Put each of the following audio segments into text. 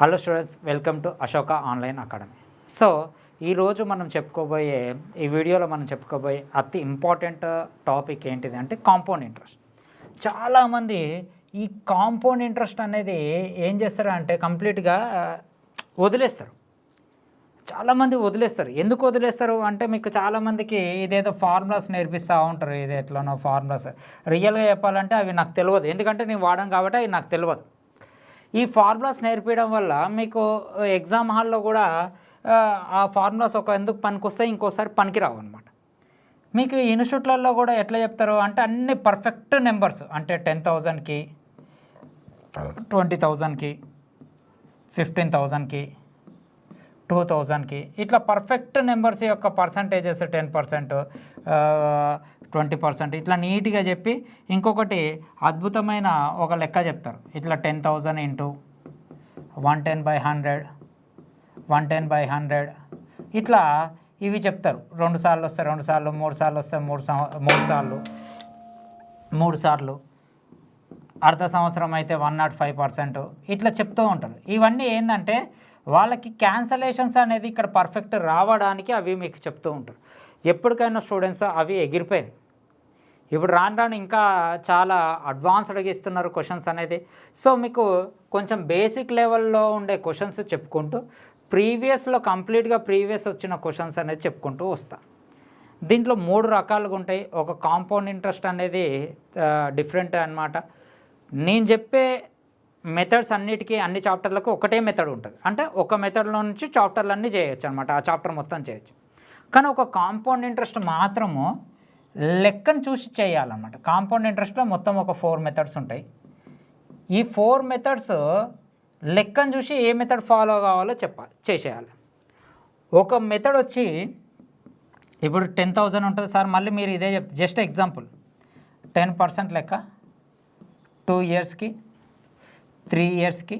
Hello students, welcome to Ashoka online academy. So ఈరోజు మనం చెప్పుకోబోయే ఈ వీడియోలో మనం చెప్పుకోబోయే అతి ఇంపార్టెంట్ టాపిక్ ఏంటిది అంటే కాంపౌండ్ ఇంట్రెస్ట్. చాలామంది ఈ కాంపౌండ్ ఇంట్రెస్ట్ అనేది ఏం చేస్తారు అంటే కంప్లీట్గా వదిలేస్తారు. చాలామంది వదిలేస్తారు. ఎందుకు వదిలేస్తారు అంటే మీకు చాలామందికి ఇదేదో ఫార్ములాస్ నేర్పిస్తూ ఉంటారు. ఇది ఎట్లనో ఫార్ములాస్ రియల్గా చెప్పాలంటే అవి నాకు తెలియదు, ఎందుకంటే నేను వాడను కాబట్టి అవి నాకు తెలియదు. ఈ ఫార్ములాస్ నేర్పించడం వల్ల మీకు ఎగ్జామ్ హాల్లో కూడా ఆ ఫార్ములాస్ ఎందుకు పనికొస్తాయి, ఇంకోసారి పనికిరావు అనమాట. మీకు ఇన్స్టిట్యూట్లలో కూడా ఎట్లా చెప్తారు అంటే అన్ని పర్ఫెక్ట్ నెంబర్స్, అంటే 10,000కి 20,000కి 15,000కి 2,000కి ఇట్లా పర్ఫెక్ట్ నెంబర్స్ యొక్క పర్సంటేజెస్ 10%, 20% ఇట్లా నీట్గా చెప్పి ఇంకొకటి అద్భుతమైన ఒక లెక్క చెప్తారు. ఇట్లా 10,000 ఇంటూ 110/100 110/100 ఇట్లా ఇవి చెప్తారు. 2 సార్లు వస్తే 2 సార్లు, 3 సార్లు వస్తే 3 సార్లు, అర్ధ సంవత్సరం అయితే 105% ఇట్లా చెప్తూ ఉంటారు. ఇవన్నీ ఏంటంటే వాళ్ళకి క్యాన్సలేషన్స్ అనేది ఇక్కడ పర్ఫెక్ట్ రావడానికి అవి మీకు చెప్తూ ఉంటారు. ఎప్పటికైనా స్టూడెంట్స్ అవి ఎగిరిపోయినాయి. ఇప్పుడు రాను ఇంకా చాలా అడ్వాన్స్డ్గా ఇస్తున్నారు క్వశ్చన్స్ అనేది. సో మీకు కొంచెం బేసిక్ లెవెల్లో ఉండే క్వశ్చన్స్ చెప్పుకుంటూ ప్రీవియస్లో కంప్లీట్గా ప్రీవియస్ వచ్చిన క్వశ్చన్స్ అనేది చెప్పుకుంటూ వస్తా. దీంట్లో 3 రకాలుగా ఉంటాయి. ఒక కాంపౌండ్ ఇంట్రెస్ట్ అనేది డిఫరెంట్ అన్నమాట. నేను చెప్పే మెథడ్స్ అన్నిటికీ అన్ని చాప్టర్లకు ఒకటే మెథడ్ ఉంటుంది. అంటే ఒక మెథడ్లో నుంచి చాప్టర్లన్నీ చేయొచ్చు అనమాట, ఆ చాప్టర్ మొత్తం చేయొచ్చు. కానీ ఒక కాంపౌండ్ ఇంట్రెస్ట్ మాత్రము లెక్కను చూసి చేయాలన్నమాట. కాంపౌండ్ ఇంట్రెస్ట్లో మొత్తం ఒక 4 మెథడ్స్ ఉంటాయి. ఈ 4 మెథడ్స్ లెక్కను చూసి ఏ మెథడ్ ఫాలో కావాలో చేసేయాలి. ఒక మెథడ్ వచ్చి ఇప్పుడు 10,000 ఉంటుంది సార్, మళ్ళీ మీరు ఇదే జస్ట్ ఎగ్జాంపుల్ 10% లెక్క 2 ఇయర్స్కి, 3 ఇయర్స్కి,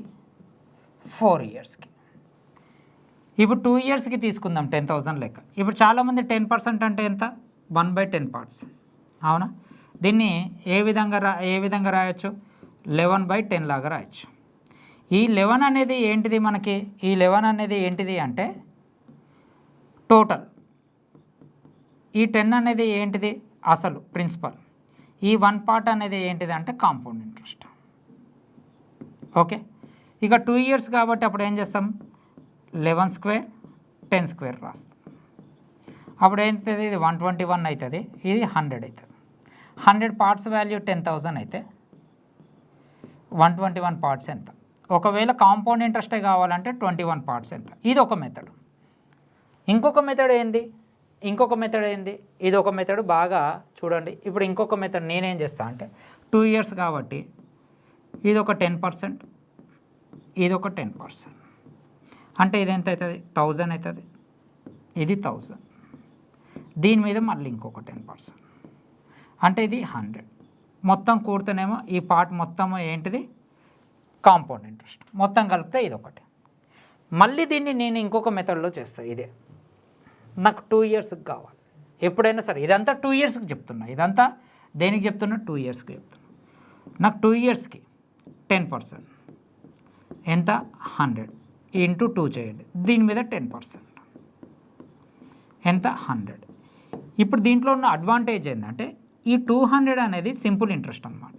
4 ఇయర్స్కి. ఇప్పుడు 2 ఇయర్స్కి తీసుకుందాం 10,000 లెక్క. ఇప్పుడు చాలామంది 10% అంటే ఎంత, 1/10 పార్ట్స్, అవునా? దీన్ని ఏ విధంగా రాయొచ్చు, 11/10 లాగా రాయొచ్చు. ఈ 11 అనేది ఏంటిది మనకి, ఈ 11 అనేది ఏంటిది అంటే టోటల్. ఈ 10 అనేది ఏంటిది, అసలు ప్రిన్సిపల్. ఈ 1 పార్ట్ అనేది ఏంటిది అంటే కాంపౌండ్ ఇంట్రెస్ట్. ఓకే, ఇక 2 ఇయర్స్ కాబట్టి అప్పుడు ఏం చేస్తాం, 11 స్క్వేర్ 10 స్క్వేర్ రాస్తాం. అప్పుడు ఏంటది, ఇది 121 అవుతుంది, ఇది 100 అవుతుంది. 100 పార్ట్స్ వాల్యూ 10,000 అయితే 121 పార్ట్స్ ఎంత. ఒకవేళ కాంపౌండ్ ఇంట్రెస్టే కావాలంటే 21 పార్ట్స్ ఎంత. ఇది ఒక మెథడ్. ఇంకొక మెథడ్ ఏంది, ఇది ఒక మెథడ్ బాగా చూడండి. ఇప్పుడు ఇంకొక మెథడ్ నేనేం చేస్తా అంటే 2 ఇయర్స్ కాబట్టి ఇది ఒక 10%, ఇది ఒక 10%, అంటే ఇది ఎంత అవుతుంది, 1000 అవుతుంది. ఇది 1000, దీని మీద మళ్ళీ ఇంకొక 10%, అంటే ఇది 100. మొత్తం కూడితేనేమో ఈ పార్ట్ మొత్తం ఏంటిది, కాంపౌండ్ ఇంట్రెస్ట్. మొత్తం కలిపితే ఇది ఒకటి. మళ్ళీ దీన్ని నేను ఇంకొక మెథడ్లో చేస్తాను. ఇదే నాకు 2 ఇయర్స్కి కావాలి. ఎప్పుడైనా సరే ఇదంతా 2 ఇయర్స్కి చెప్తున్నా. ఇదంతా దేనికి చెప్తున్నా, 2 ఇయర్స్కి చెప్తున్నా. నాకు 2 ఇయర్స్కి 10% ఎంత, 100 ఇంటూ 2 చేయండి, దీని మీద 10% ఎంత, 100. ఇప్పుడు దీంట్లో ఉన్న అడ్వాంటేజ్ ఏంటంటే ఈ 200 అనేది సింపుల్ ఇంట్రెస్ట్ అనమాట.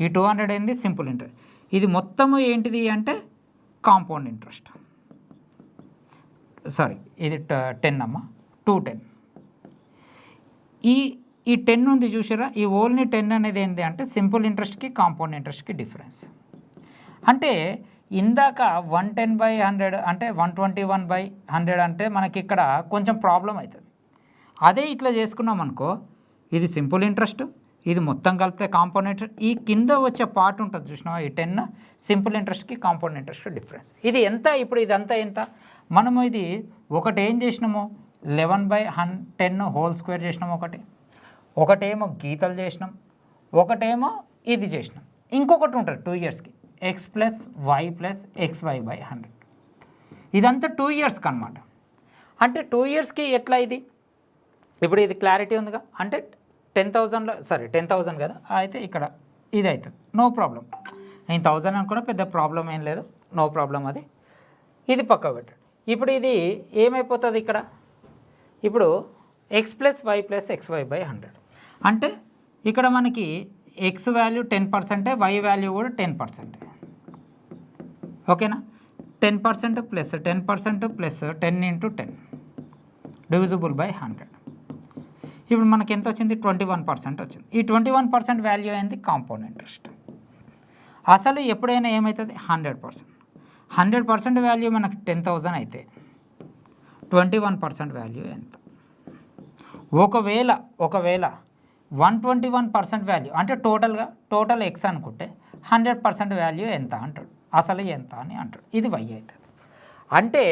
ఈ 200 ఏంది, సింపుల్ ఇంట్రెస్ట్. ఇది మొత్తము ఏంటిది అంటే కాంపౌండ్ ఇంట్రెస్ట్. సారీ, ఇది 10 అమ్మ, 210. ఈ 10 ఉంది చూసారా, ఈ ఓన్లీ 10 అనేది ఏంటి అంటే సింపుల్ ఇంట్రెస్ట్కి కాంపౌండ్ ఇంట్రెస్ట్కి డిఫరెన్స్. అంటే ఇందాక 110/100 అంటే 121/100 అంటే మనకి ఇక్కడ కొంచెం ప్రాబ్లం అవుతుంది. అదే ఇట్లా చేసుకున్నాం అనుకో, ఇది సింపుల్ ఇంట్రెస్ట్, ఇది మొత్తం కలిపితే కాంపౌండ్ ఇంట్రెస్ట్. ఈ కింద వచ్చే పార్ట్ ఉంటుంది చూసినావా, ఈ 10 సింపుల్ ఇంట్రెస్ట్కి కాంపౌండ్ ఇంట్రెస్ట్ డిఫరెన్స్. ఇది ఎంత, ఇప్పుడు ఇదంతా ఎంత, మనము ఇది ఒకటి ఏం చేసినాము, 11/10 హోల్ స్క్వేర్ చేసినాము, ఒకటేమో గీతలు చేసినాం, ఒకటేమో ఇది చేసినాం. ఇంకొకటి ఉంటుంది 2 ఇయర్స్కి, x + y + xy/100. ఇదంతా 2 ఇయర్స్కి అనమాట. అంటే 2 ఇయర్స్కి ఎట్లా ఇది, ఇప్పుడు ఇది క్లారిటీ ఉందిగా, అంటే 10,000 కదా, అయితే ఇక్కడ ఇది అవుతుంది, నో ప్రాబ్లం. నేను 1000 అనుకున్నా, పెద్ద ప్రాబ్లం ఏం లేదు, నో ప్రాబ్లం, అది ఇది పక్క పెట్టండి. ఇప్పుడు ఇది ఏమైపోతుంది ఇక్కడ, ఇప్పుడు x plus y plus x y by 100 అంటే ఇక్కడ మనకి ఎక్స్ వాల్యూ 10%, వై వాల్యూ కూడా 10%. ఓకేనా, 10% ప్లస్ 10% ప్లస్ 10 × 10 డివిజిబుల్ బై 100. ఇప్పుడు మనకి ఎంత వచ్చింది, 21% వచ్చింది. ఈ 21% వాల్యూ అయింది కాంపౌండ్ ఇంట్రెస్ట్. అసలు ఎప్పుడైనా ఏమవుతుంది, 100%. 100% వాల్యూ మనకు 10,000 అయితే 21% వాల్యూ ఎంత? ఒకవేళ 121% వాల్యూ అంటే టోటల్ ఎక్స్ అనుకుంటే 100% వాల్యూ ఎంత అంటాడు, అసలు ఎంత అని అంటాడు. ఇది వై అవుతుంది. అంటే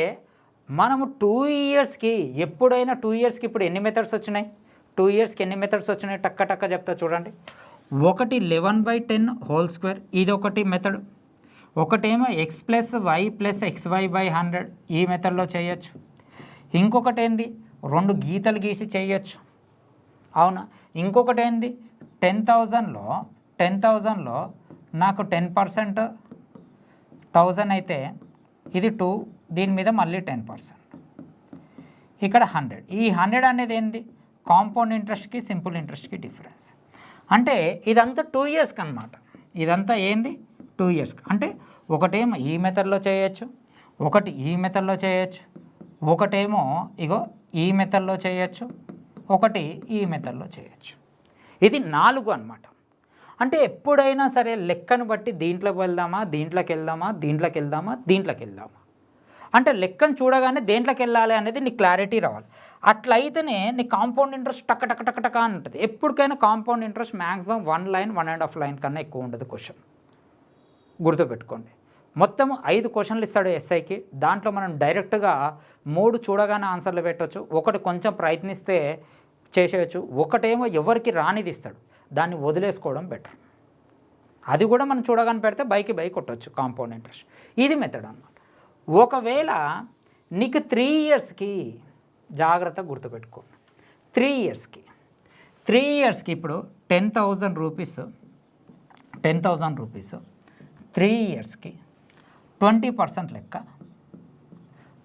మనము 2 ఇయర్స్కి ఎప్పుడైనా 2 ఇయర్స్కి ఇప్పుడు ఎన్ని మెథడ్స్ వచ్చినాయి, 2 ఇయర్స్కి ఎన్ని మెథడ్స్ వచ్చినాయి టక్క చెప్తా చూడండి. ఒకటి 11/10² ఇది ఒకటి మెథడ్. ఒకటేమో x plus y plus x y by 100 ఈ మెథడ్లో చేయొచ్చు. ఇంకొకటి ఏంది, 2 గీతలు గీసి చేయొచ్చు, అవునా. ఇంకొకటి ఏంది, 10,000లో నాకు 10% 1000 అయితే ఇది 2, దీని మీద మళ్ళీ 10%, ఇక్కడ 100. ఈ 100 అనేది ఏంది, కాంపౌండ్ ఇంట్రెస్ట్కి సింపుల్ ఇంట్రెస్ట్కి డిఫరెన్స్. అంటే ఇదంతా 2 ఇయర్స్కి అనమాట. ఇదంతా ఏంది, 2 ఇయర్స్కి. అంటే ఒకటేమో ఈ మెథడ్లో చేయొచ్చు, ఒకటి ఈ మెథడ్లో చేయొచ్చు, ఒకటేమో ఇగో ఈ మెథడ్లో చేయొచ్చు, ఒకటి ఈ మెథడ్లో చేయొచ్చు. ఇది 4 అనమాట. అంటే ఎప్పుడైనా సరే లెక్కను బట్టి దీంట్లోకి వెళ్దామా, దీంట్లోకి వెళ్దామా అంటే లెక్కను చూడగానే దేంట్లోకి వెళ్ళాలి అనేది నీకు క్లారిటీ రావాలి. అట్లయితేనే నీ కాంపౌండ్ ఇంట్రెస్ట్ టక్క అని ఉంటుంది. ఎప్పటికైనా compound interest maximum 1 line 1.5 line కన్నా ఎక్కువ ఉండదు. క్వశ్చన్ గుర్తుపెట్టుకోండి. మొత్తం 5 క్వశ్చన్లు ఇస్తాడు ఎస్ఐకి. దాంట్లో మనం డైరెక్ట్గా 3 చూడగానే ఆన్సర్లు పెట్టవచ్చు, ఒకటి కొంచెం ప్రయత్నిస్తే చేసేయచ్చు, ఒకటేమో ఎవరికి రానిది ఇస్తాడు, దాన్ని వదిలేసుకోవడం బెటర్. అది కూడా మనం చూడగానే పెడితే బై కొట్టవచ్చు కాంపౌండ్ ఇంట్రెస్ట్. ఇది మెథడ్ అన్నమాట. ఒకవేళ నీకు 3 ఇయర్స్కి జాగ్రత్తగా గుర్తుపెట్టుకోండి, 3 ఇయర్స్కి ఇప్పుడు 10,000 రూపీస్ 3 ఇయర్స్కి 20% లెక్క.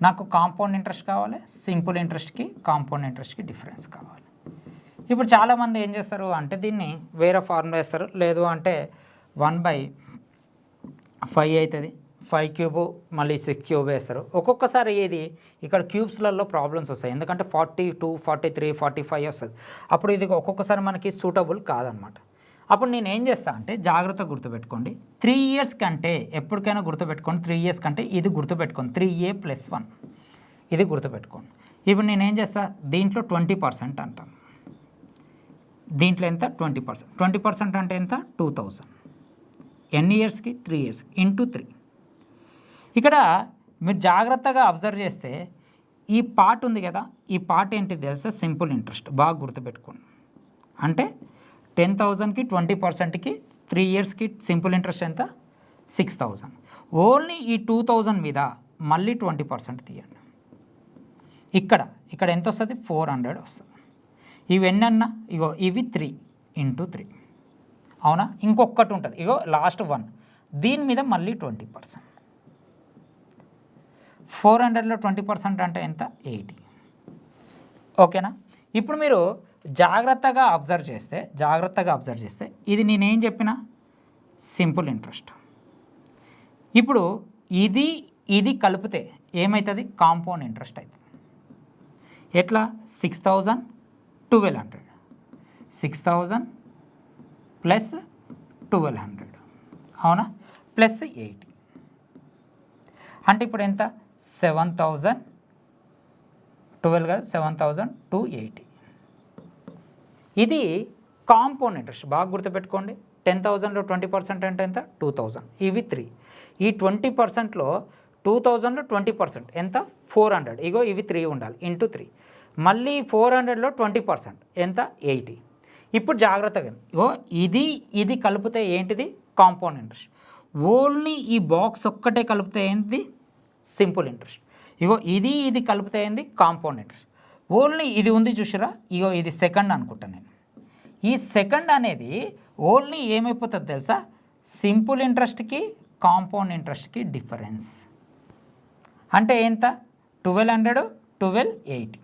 నాకు కాంపౌండ్ ఇంట్రెస్ట్ కావాలి, సింపుల్ ఇంట్రెస్ట్కి కాంపౌండ్ ఇంట్రెస్ట్కి డిఫరెన్స్ కావాలి. ఇప్పుడు చాలామంది ఏం చేస్తారు అంటే దీన్ని వేరే ఫార్ములా వేస్తారు, లేదు అంటే 1/5 అవుతుంది, 5 క్యూబ్ మళ్ళీ 6 క్యూబ్ వేస్తారు. ఒక్కొక్కసారి ఏది ఇక్కడ క్యూబ్స్లలో ప్రాబ్లమ్స్ వస్తాయి, ఎందుకంటే 42, 43, 45 వస్తుంది. అప్పుడు ఇది ఒక్కొక్కసారి మనకి సూటబుల్ కాదనమాట. అప్పుడు నేను ఏం చేస్తా అంటే జాగ్రత్తగా గుర్తుపెట్టుకోండి, 3 ఇయర్స్ కంటే ఎప్పటికైనా గుర్తుపెట్టుకోండి, 3 ఇయర్స్ కంటే ఇది గుర్తుపెట్టుకోండి, 3a+1 ఇది గుర్తుపెట్టుకోండి. ఇప్పుడు నేనేం చేస్తా, దీంట్లో 20% అంటాను. దీంట్లో ఎంత, 20%. 20% అంటే ఎంత, 2,000. ఎన్ని ఇయర్స్కి, 3 ఇయర్స్కి ఇంటూ 3. ఇక్కడ మీరు జాగ్రత్తగా అబ్జర్వ్ చేస్తే ఈ పార్ట్ ఉంది కదా, ఈ పార్ట్ ఏంటి తెలుసా, సింపుల్ ఇంట్రెస్ట్. బాగా గుర్తుపెట్టుకోండి. అంటే 10,000కి 20%కి 3 ఇయర్స్కి సింపుల్ ఇంట్రెస్ట్ ఎంత, 6,000. ఓన్లీ ఈ 2,000 మీద మళ్ళీ 20% తీయండి. ఇక్కడ ఎంత వస్తుంది, 400 వస్తుంది. ఇవి ఎన్నన్నా, ఇగో ఇవి 3 × 3, అవునా. ఇంకొకటి ఉంటుంది, ఇగో లాస్ట్ 1, దీని మీద మళ్ళీ 20%. 400లో 20% అంటే ఎంత, 80. ఓకేనా. ఇప్పుడు మీరు జాగ్రత్తగా అబ్జర్వ్ చేస్తే ఇది నేనేం చెప్పిన సింపుల్ ఇంట్రెస్ట్. ఇప్పుడు ఇది కలిపితే ఏమవుతుంది, కాంపౌండ్ ఇంట్రెస్ట్ అవుతుంది. ఎట్లా, 6,000 1200, 6,000 ప్లస్ 1200, అవునా, ప్లస్ 80 అంటే ఇప్పుడు ఎంత, 7,000, 12 కదా, 7,280. ఇది కాంపౌండ్ ఇంట్రెస్ట్. బాగా గుర్తుపెట్టుకోండి, 10,000లో 20% అంటే ఎంత, 2,000. ఇవి 3. ఈ 20%లో 2,000లో 20% ఎంత, 400. ఇగో ఇవి 3 ఉండాలి, ఇంటూ 3. మళ్ళీ 400లో 20% ఎంత, 80. ఇప్పుడు జాగ్రత్తగా ఇగో ఇది కలిపితే ఏంటిది, కాంపౌండ్ ఇంట్రెస్ట్. ఓన్లీ ఈ బాక్స్ ఒక్కటే కలిపితే ఏంటిది, సింపుల్ ఇంట్రెస్ట్. ఇగో ఇది కలిపితే ఏంది, కాంపౌండ్ ఇంట్రెస్ట్. ఓన్లీ ఇది ఉంది చూసారా, ఇగో ఇది సెకండ్ అనుకుంటాను నేను. ఈ సెకండ్ అనేది ఓన్లీ ఏమైపోతుంది తెలుసా, సింపుల్ ఇంట్రెస్ట్కి కాంపౌండ్ ఇంట్రెస్ట్కి డిఫరెన్స్. అంటే ఎంత? 1200, 1280.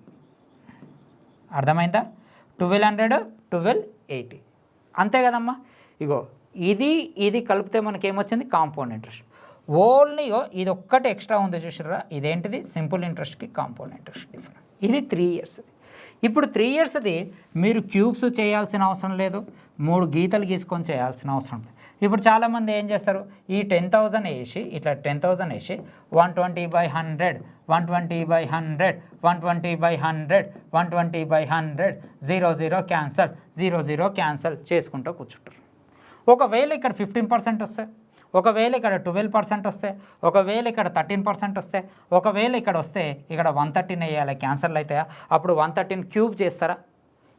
అర్థమైందా? 1200, 1280 అంతే కదమ్మా. ఇగో ఇది కలిపితే మనకి ఏమొచ్చింది? Compound interest. ఓన్లీ ఇది ఒక్కటి ఎక్స్ట్రా ఉంది చూసారా, ఇదేంటిది? సింపుల్ ఇంట్రెస్ట్కి కాంపౌండ్ ఇంట్రెస్ట్ డిఫరెన్స్. ఇది 3 years. ఇప్పుడు 3 yearsది మీరు క్యూబ్స్ చేయాల్సిన అవసరం లేదు, 3 గీతలు గీసుకొని చేయాల్సిన అవసరం లేదు. ఇప్పుడు చాలామంది ఏం చేస్తారు, ఈ 10,000 వేసి ఇట్లా 10,000 వేసి 120/100, 120/100, 120/100, 120/100, 0 క్యాన్సల్, 0 క్యాన్సల్ చేసుకుంటూ కూర్చుంటారు. ఒకవేళ ఇక్కడ 15% వస్తే, ఒకవేళ ఇక్కడ 12% వస్తే, ఒకవేళ ఇక్కడ 13% వస్తే, ఒకవేళ ఇక్కడ వస్తే ఇక్కడ 113 వేయాలి, క్యాన్సల్ అవుతాయా? అప్పుడు 113 క్యూబ్ చేస్తారా?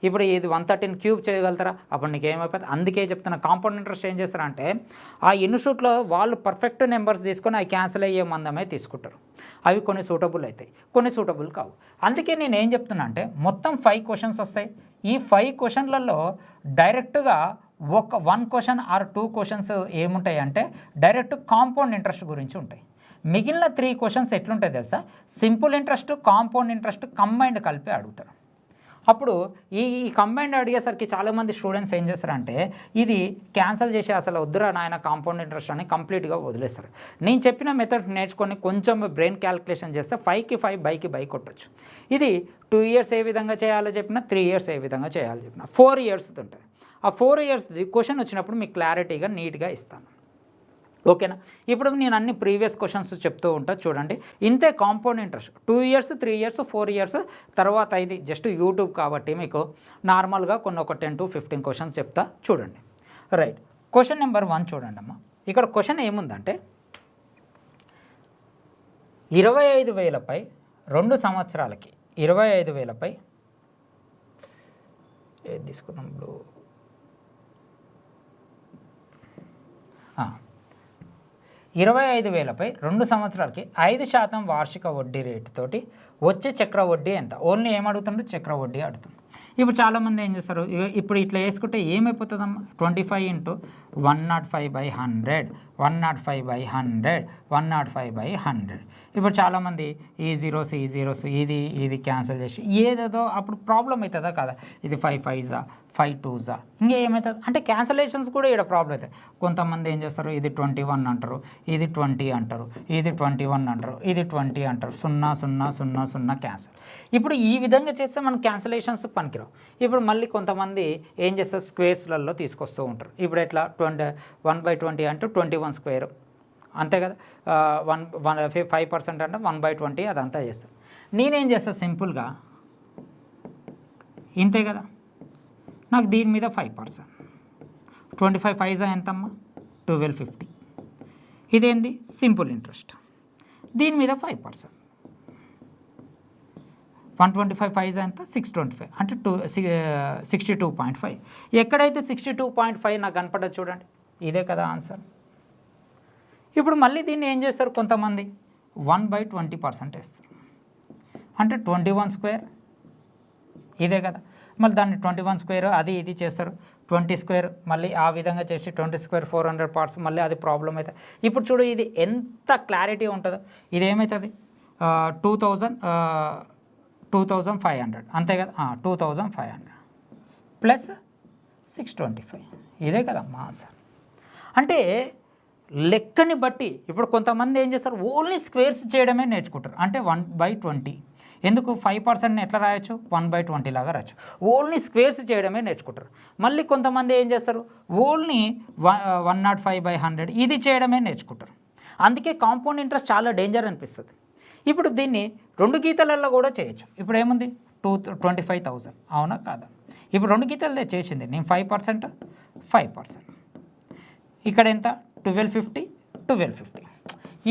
ఇప్పుడు ఇది 113 క్యూబ్ చేయగలుగుతారా? అప్పుడు నీకు ఏమైపోతుంది? అందుకే చెప్తున్నా, కాంపౌండ్ ఇంట్రెస్ట్ ఏం చేస్తారంటే ఆ ఇన్స్టిట్యూట్లో వాళ్ళు పర్ఫెక్ట్ నెంబర్స్ తీసుకొని అవి క్యాన్సిల్ అయ్యే మందమే తీసుకుంటారు. అవి కొన్ని సూటబుల్ అవుతాయి, కొన్ని సూటబుల్ కావు. అందుకే నేను ఏం చెప్తున్నా అంటే మొత్తం 5 క్వశ్చన్స్ వస్తాయి. ఈ 5 క్వశ్చన్లలో డైరెక్ట్గా 1 క్వశ్చన్ ఆర్ 2 క్వశ్చన్స్ ఏముంటాయి అంటే డైరెక్ట్ కాంపౌండ్ ఇంట్రెస్ట్ గురించి ఉంటాయి. మిగిలిన 3 క్వశ్చన్స్ ఎట్లుంటాయి తెలుసా? Simple interest, compound interest combined కలిపి అడుగుతారు. అప్పుడు ఈ కంబైన్డ్ అడిగేసరికి చాలామంది స్టూడెంట్స్ ఏం చేస్తారంటే ఇది క్యాన్సిల్ చేసి అసలు వద్దురా నాయన కాంపౌండ్ ఇంట్రెస్ట్ అని కంప్లీట్గా వదిలేస్తారు. నేను చెప్పిన మెథడ్ నేర్చుకొని కొంచెం బ్రెయిన్ క్యాలిక్యులేషన్ చేస్తే 5కి 5 బైకి బై కొట్టచ్చు. ఇది 2 years ఏ విధంగా చేయాలో చెప్పినా, 3 years ఏ విధంగా చేయాలో చెప్పినా, 4 years ఉంటుంది. ఆ 4 yearsది క్వశ్చన్ వచ్చినప్పుడు మీకు క్లారిటీగా నీట్గా ఇస్తాను. ఓకేనా? ఇప్పుడు నేను అన్ని ప్రీవియస్ క్వశ్చన్స్ చెప్తూ ఉంటా చూడండి. ఇంతే compound interest 2 years, 3 years, 4 years. తర్వాత ఇది జస్ట్ యూట్యూబ్ కాబట్టి మీకు నార్మల్గా కొన్ని ఒక 10 to 15 క్వశ్చన్స్ చెప్తా చూడండి. రైట్, క్వశ్చన్ నెంబర్ 1 చూడండి అమ్మా. ఇక్కడ క్వశ్చన్ ఏముందంటే 25,000పై 2 సంవత్సరాలకి 25,000పై ఏది తీసుకుందాం ఇప్పుడు 25,000పై 2 సంవత్సరాలకి 5% వార్షిక వడ్డీ రేటు తోటి వచ్చే చక్ర వడ్డీ ఎంత? ఓన్లీ ఏం అడుగుతుంటే చక్ర వడ్డీ అడుగుతుంది. ఇప్పుడు చాలామంది ఏం చేస్తారు, ఇప్పుడు ఇట్లా వేసుకుంటే ఏమైపోతుందమ్మా? 25 × 105/100, 105/100, 105/100. ఇప్పుడు చాలామంది ఈ జీరోస్ ఇది క్యాన్సిల్ చేసి ఏదేదో అప్పుడు ప్రాబ్లం అవుతుందా కదా? ఇది 5 5s, 5 2s ఇంకా ఏమవుతుంది అంటే క్యాన్సలేషన్స్ కూడా ఇక్కడ ప్రాబ్లం అవుతాయి. కొంతమంది ఏం చేస్తారు, ఇది 21 అంటారు, ఇది 20 అంటారు, ఇది 21 అంటారు, ఇది 20 అంటారు, 0 0 0 0 క్యాన్సల్. ఇప్పుడు ఈ విధంగా చేస్తే మన క్యాన్సలేషన్స్ పనికిరావు. ఇప్పుడు మళ్ళీ కొంతమంది ఏం చేస్తారు, స్క్వేర్స్లలో తీసుకొస్తూ ఉంటారు. ఇప్పుడు ఎట్లా 1/20 అంటే 21 స్క్వేర్ అంతే కదా, 5% అంటే 1/20 అదంతా చేస్తారు. నేనేం చేస్తాను సింపుల్గా ఇంతే కదా, నాకు దీని మీద 5%, 25 5s ఎంతమ్మా? 1250. ఇదేంది? Simple interest. దీని మీద 5%, 125 5s ఎంత? 625 అంటే 62.5. ఎక్కడైతే 62.5 నాకు కనపడదు చూడండి, ఇదే కదా ఆన్సర్. ఇప్పుడు మళ్ళీ దీన్ని ఏం చేస్తారు, కొంతమంది 1/20% వేస్తారు, అంటే 21 స్క్వేర్ ఇదే కదా. మళ్ళీ దాన్ని 21 స్క్వేర్ అది ఇది చేస్తారు, 20 స్క్వేర్ మళ్ళీ ఆ విధంగా చేసి 20 స్క్వేర్ 400 parts మళ్ళీ అది ప్రాబ్లం అవుతుంది. ఇప్పుడు చూడు ఇది ఎంత క్లారిటీ ఉంటుందో. ఇది ఏమవుతుంది, 2500 అంతే కదా, 2500 ప్లస్ 625 ఇదే కదా మా ఆన్సర్. అంటే లెక్కని బట్టి ఇప్పుడు కొంతమంది ఏం చేస్తారు, ఓన్లీ స్క్వేర్స్ చేయడమే నేర్చుకుంటారు. అంటే 1/20 ఎందుకు 5%ని ఎట్లా రాయొచ్చు, 1/20 లాగా రాయొచ్చు. ఓన్లీ స్క్వేర్స్ చేయడమే నేర్చుకుంటారు. మళ్ళీ కొంతమంది ఏం చేస్తారు, ఓన్లీ 105/100 ఇది చేయడమే నేర్చుకుంటారు. అందుకే కాంపౌండ్ ఇంట్రెస్ట్ చాలా డేంజర్ అనిపిస్తుంది. ఇప్పుడు దీన్ని 2 గీతలలో కూడా చేయొచ్చు. ఇప్పుడు ఏముంది, 25,000 అవునా కాదా? ఇప్పుడు 2 గీతలదే చేసింది నేను 5%, 5%. ఇక్కడ ఎంత, 1250, 1250.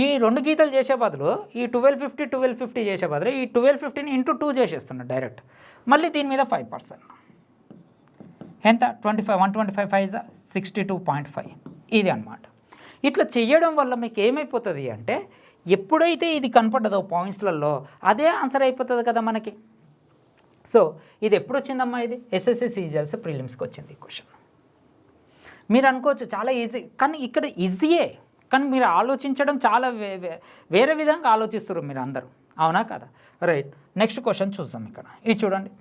ఈ 2 గీతలు చేసే బదులు ఈ 1250, 1250 చేసే బదులు ఈ 1250ని × 2 చేసేస్తున్నాడు డైరెక్ట్. మళ్ళీ దీని మీద 5% ఎంత, 125 5s 62.5 ఇది అన్నమాట. ఇట్లా చేయడం వల్ల మీకు ఏమైపోతుంది అంటే ఎప్పుడైతే ఇది కనపడ్డదో పాయింట్స్లలో అదే ఆన్సర్ అయిపోతుంది కదా మనకి. సో ఇది ఎప్పుడు వచ్చిందమ్మా, ఇది ఎస్ఎస్సి సీజీఎల్స్ ప్రిలిమ్స్కి వచ్చింది ఈ క్వశ్చన్. మీరు అనుకోవచ్చు చాలా ఈజీ, కానీ ఇక్కడ ఈజీయే కానీ మీరు ఆలోచించడం చాలా వేరే విధంగా ఆలోచిస్తారు మీరు అందరూ, అవునా కదా? రైట్, నెక్స్ట్ క్వశ్చన్ చూద్దాం. ఇక్కడ ఇది చూడండి,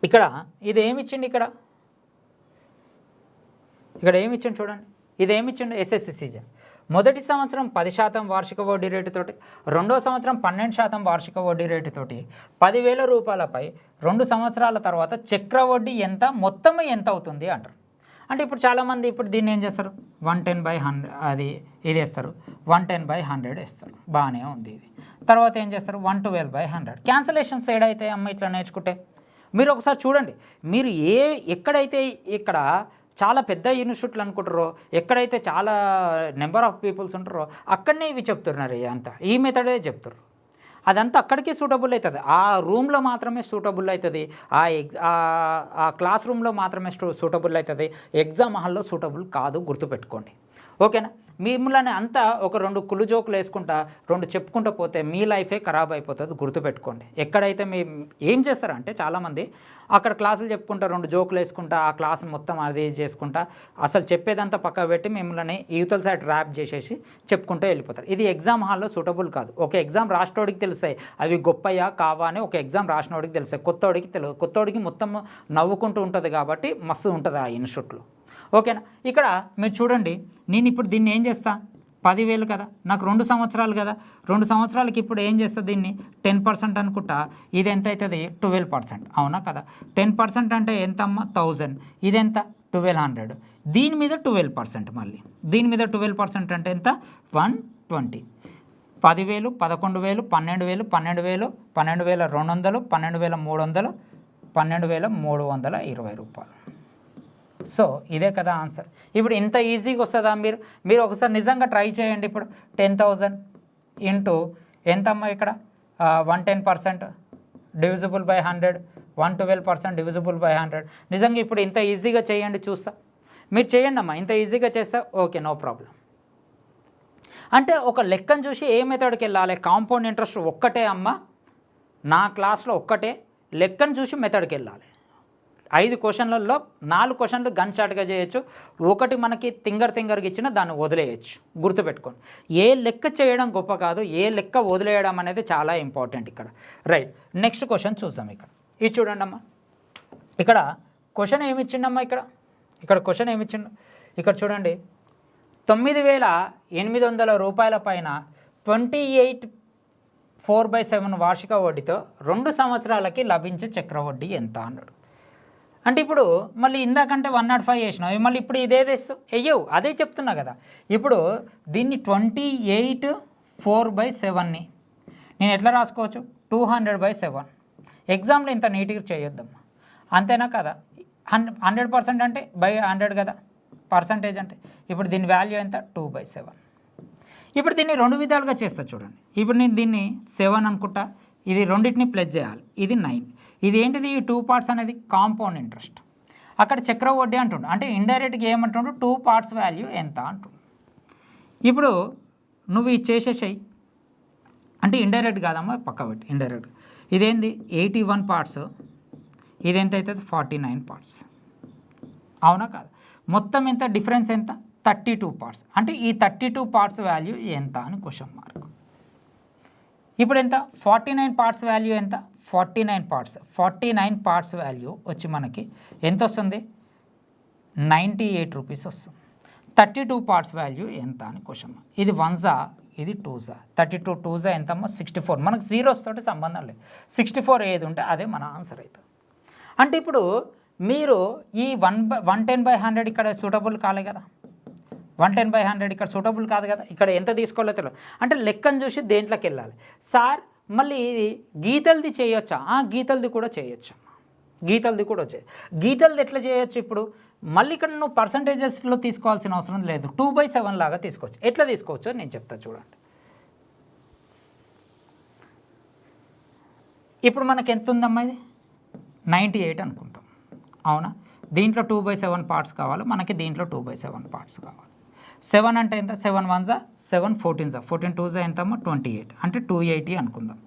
ఇక్కడ ఇది ఏమి ఇచ్చిండి, ఇక్కడ ఏమి ఇచ్చిండు చూడండి, ఇది ఏమి ఇచ్చిండు? ఎస్ఎస్సి సీజన్ మొదటి సంవత్సరం 10% వార్షిక వడ్డీ రేటుతోటి, రెండో సంవత్సరం 12% వార్షిక వడ్డీ రేటుతోటి 10,000 రూపాయలపై 2 సంవత్సరాల తర్వాత చక్ర వడ్డీ ఎంత, మొత్తం ఎంత అవుతుంది అంటారు. అంటే ఇప్పుడు చాలామంది ఇప్పుడు దీన్ని ఏం చేస్తారు, 110/100 అది ఇది వేస్తారు, 110/100 వేస్తారు, బాగానే ఉంది. ఇది తర్వాత ఏం చేస్తారు, 112/100. క్యాన్సలేషన్స్ ఏడైతే అమ్మ ఇట్లా నేర్చుకుంటే మీరు ఒకసారి చూడండి. మీరు ఎక్కడైతే ఇక్కడ చాలా పెద్ద ఇన్స్టిట్యూట్లు అనుకుంటారో, ఎక్కడైతే చాలా నెంబర్ ఆఫ్ పీపుల్స్ ఉంటారో అక్కడనే ఇవి చెప్తున్నారు, అంతా ఈ మెథడే చెప్తారు. అదంతా అక్కడికి సూటబుల్ అవుతుంది, ఆ రూమ్లో మాత్రమే సూటబుల్ అవుతుంది, ఆ క్లాస్ రూమ్లో మాత్రమే సూటబుల్ అవుతుంది, ఎగ్జామ్ హాల్లో సూటబుల్ కాదు, గుర్తుపెట్టుకోండి. ఓకేనా? మిమ్మల్ని అంతా ఒక 2 కుళ్ళు జోకులు వేసుకుంటా 2 చెప్పుకుంటూ పోతే మీ లైఫే ఖరాబ్ అయిపోతుంది, గుర్తుపెట్టుకోండి. ఎక్కడైతే ఏం చేస్తారంటే చాలామంది అక్కడ క్లాసులు చెప్పుకుంటా 2 జోకులు వేసుకుంటా ఆ క్లాస్ మొత్తం అది చేసుకుంటా అసలు చెప్పేదంతా పక్క పెట్టి మిమ్మల్ని యూతల సైడ్ ర్యాప్ చేసేసి చెప్పుకుంటూ వెళ్ళిపోతారు. ఇది ఎగ్జామ్ హాల్లో సూటబుల్ కాదు. ఒక ఎగ్జామ్ రాష్ట్రోడికి తెలుస్తాయి అవి గొప్పయ్యా కావా అని, ఒక ఎగ్జామ్ రాసినోడికి తెలుస్తాయి, కొత్తోడికి తెలియదు. కొత్తోడికి మొత్తం నవ్వుకుంటూ ఉంటుంది కాబట్టి మస్తు ఉంటుంది ఆ ఇన్స్టిట్యూట్లో. ఓకేనా? ఇక్కడ మీరు చూడండి, నేను ఇప్పుడు దీన్ని ఏం చేస్తా, 10,000 కదా, నాకు 2 సంవత్సరాలు కదా, 2 సంవత్సరాలకి ఇప్పుడు ఏం చేస్తా, దీన్ని 10% అనుకుంటా, ఇది ఎంత అవుతుంది, 12%, అవునా కదా? 10% అంటే ఎంత అమ్మ, 1000, ఇది ఎంత, 1200, దీని మీద 12%, మళ్ళీ దీని మీద 12% అంటే ఎంత, 120. 10,000, 11,000, 12,000, 12,000, 12,200, 12,300, 12,320 రూపాయలు. సో ఇదే కదా ఆన్సర్. ఇప్పుడు ఇంత ఈజీగా వస్తుందా? మీరు ఒకసారి నిజంగా ట్రై చేయండి. ఇప్పుడు 10,000 ఇంటూ ఎంతమ్మా, ఇక్కడ 110% డివిజిబుల్ బై 100, 112% డివిజిబుల్ బై 100. నిజంగా ఇప్పుడు ఇంత ఈజీగా చేయండి, చూస్తా. మీరు చేయండి అమ్మా, ఇంత ఈజీగా చేస్తా, ఓకే, నో ప్రాబ్లం. అంటే ఒక లెక్కను చూసి ఏ మెథడ్కి వెళ్ళాలి, కాంపౌండ్ ఇంట్రెస్ట్ ఒక్కటే అమ్మ, నా క్లాస్లో ఒక్కటే లెక్కను చూసి మెథడ్కి వెళ్ళాలి. 5 క్వశ్చన్లలో 4 క్వశ్చన్లు గన్ షాట్గా చేయొచ్చు, ఒకటి మనకి తింగర్కి ఇచ్చిన దాన్ని వదిలేయచ్చు, గుర్తుపెట్టుకోండి. ఏ లెక్క చేయడం గొప్ప కాదు, ఏ లెక్క వదిలేయడం అనేది చాలా ఇంపార్టెంట్ ఇక్కడ. రైట్, నెక్స్ట్ క్వశ్చన్ చూద్దాం. ఇది చూడండి అమ్మా, ఇక్కడ క్వశ్చన్ ఏమి ఇచ్చిండమ్మా, ఇక్కడ క్వశ్చన్ ఏమి ఇచ్చిండు, ఇక్కడ చూడండి, 9,800 రూపాయల పైన 28/4/7 వార్షిక వడ్డీతో 2 సంవత్సరాలకి లభించే చక్రవడ్డీ ఎంత అన్నాడు. అంటే ఇప్పుడు మళ్ళీ ఇందాకంటే 105 వేసినావు, మళ్ళీ ఇప్పుడు ఇదే తెస్తావు, వెయ్యవు, అదే చెప్తున్నా కదా. ఇప్పుడు దీన్ని 28/4/7ని నేను ఎట్లా రాసుకోవచ్చు, 200/7. ఎగ్జామ్లో ఇంత నీట్గా చేయొద్దమ్మా, అంతేనా కదా? 100% అంటే బై 100 కదా, పర్సంటేజ్ అంటే. ఇప్పుడు దీని వాల్యూ ఎంత, 2/7. ఇప్పుడు దీన్ని 2 విధాలుగా చేస్తా చూడండి. ఇప్పుడు నేను దీన్ని 7 అనుకుంటా, ఇది రెండింటిని ప్లస్ చేయాలి, ఇది 9. ఇది ఏంటిది, ఈ 2 పార్ట్స్ అనేది కాంపౌండ్ ఇంట్రెస్ట్. అక్కడ చక్ర వడ్డీ అంటుండు, అంటే ఇండైరెక్ట్గా ఏమంటుండు, 2 పార్ట్స్ వాల్యూ ఎంత అంటుండు. ఇప్పుడు నువ్వు ఇది చేసేసాయి, అంటే ఇండైరెక్ట్ కాదమ్మా, పక్క పెట్టి ఇండైరెక్ట్. ఇదేంది 81 పార్ట్స్, ఇది ఎంత అవుతుంది 49 పార్ట్స్, అవునా కాదు? మొత్తం ఎంత డిఫరెన్స్ ఎంత, 32 పార్ట్స్. అంటే ఈ 32 పార్ట్స్ వాల్యూ ఎంత అని క్వశ్చన్ మార్క్. ఇప్పుడు ఎంత, 49 పార్ట్స్ వాల్యూ ఎంత, 49 పార్ట్స్ వాల్యూ వచ్చి మనకి ఎంత వస్తుంది, 98 రూపీస్ వస్తుంది. 32 పార్ట్స్ వాల్యూ ఎంత అని క్వశ్చన్. ఇది 1జా, ఇది 2జా, 32 2జా ఎంతమ్మా 64. మనకు జీరోస్ తోటి సంబంధం లేదు, 64 ఏది ఉంటే అదే మన ఆన్సర్ అవుతుంది. అంటే ఇప్పుడు మీరు ఈ 110/100 ఇక్కడ సూటబుల్ కాలే కదా, 110/100 ఇక్కడ సూటబుల్ కాదు కదా, ఇక్కడ ఎంత తీసుకోవాలో తెలియదు. అంటే లెక్కను చూసి దేంట్లోకి వెళ్ళాలి సార్. మళ్ళీ ఇది గీతలది చేయొచ్చా, గీతలది కూడా చేయొచ్చు, గీతలది కూడా వచ్చేది. గీతలది ఎట్లా చేయొచ్చు, ఇప్పుడు మళ్ళీ ఇక్కడ నువ్వు పర్సంటేజెస్లో తీసుకోవాల్సిన అవసరం లేదు, 2/7 లాగా తీసుకోవచ్చు. ఎట్లా తీసుకోవచ్చో నేను చెప్తాను చూడండి. ఇప్పుడు మనకి ఎంత ఉందమ్మా, ఇది 98 అనుకుంటాం, అవునా? దీంట్లో 2/7 పార్ట్స్ కావాలి మనకి, దీంట్లో 2/7 పార్ట్స్ కావాలి. 7 అంటే ఎంత, 7 1జా 7, 14 2జా ఎంతమ్మా 28, అంటే 280 అనుకుందాం,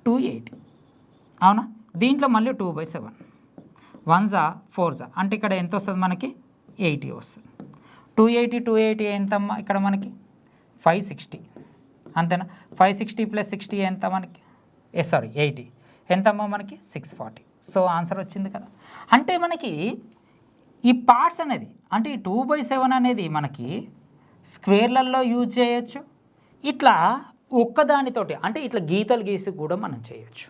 280, అవునా? దీంట్లో మళ్ళీ 2/7, 1జా 4జా, అంటే ఇక్కడ ఎంత వస్తుంది మనకి 80 వస్తుంది. 280 ఎంతమ్మా ఇక్కడ మనకి 560 అంతేనా. 560 + 60 ఎంత మనకి 80 ఎంతమ్మా మనకి 640. సో ఆన్సర్ వచ్చింది కదా. అంటే మనకి ఈ పార్ట్స్ అనేది అంటే ఈ 2/7 అనేది మనకి స్క్వేర్లలో యూజ్ చేయొచ్చు, ఇట్లా ఒక్కదానితోటి అంటే ఇట్లా గీతలు గీసి కూడా మనం చేయొచ్చు.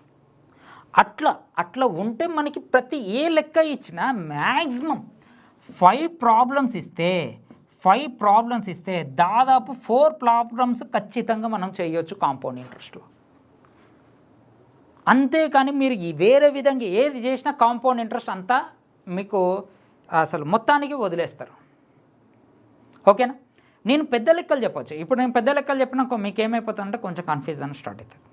అట్లా ఉంటే మనకి ప్రతి ఏ లెక్క ఇచ్చినా మ్యాక్సిమం 5 ప్రాబ్లమ్స్ ఇస్తే దాదాపు 4 ప్రాబ్లమ్స్ ఖచ్చితంగా మనం చేయొచ్చు కాంపౌండ్ ఇంట్రెస్ట్లో. అంతేకాని మీరు ఈ వేరే విధంగా ఏది చేసినా కాంపౌండ్ ఇంట్రెస్ట్ అంతా మీకు అసలు మొత్తానికి వదిలేస్తారు. ఓకేనా. నేను పెద్ద లెక్కలు చెప్పొచ్చు. ఇప్పుడు నేను పెద్ద లెక్కలు చెప్పినాక మీకు ఏమైపోతుందంటే కొంచెం కన్ఫ్యూజన్ స్టార్ట్ అవుతుంది.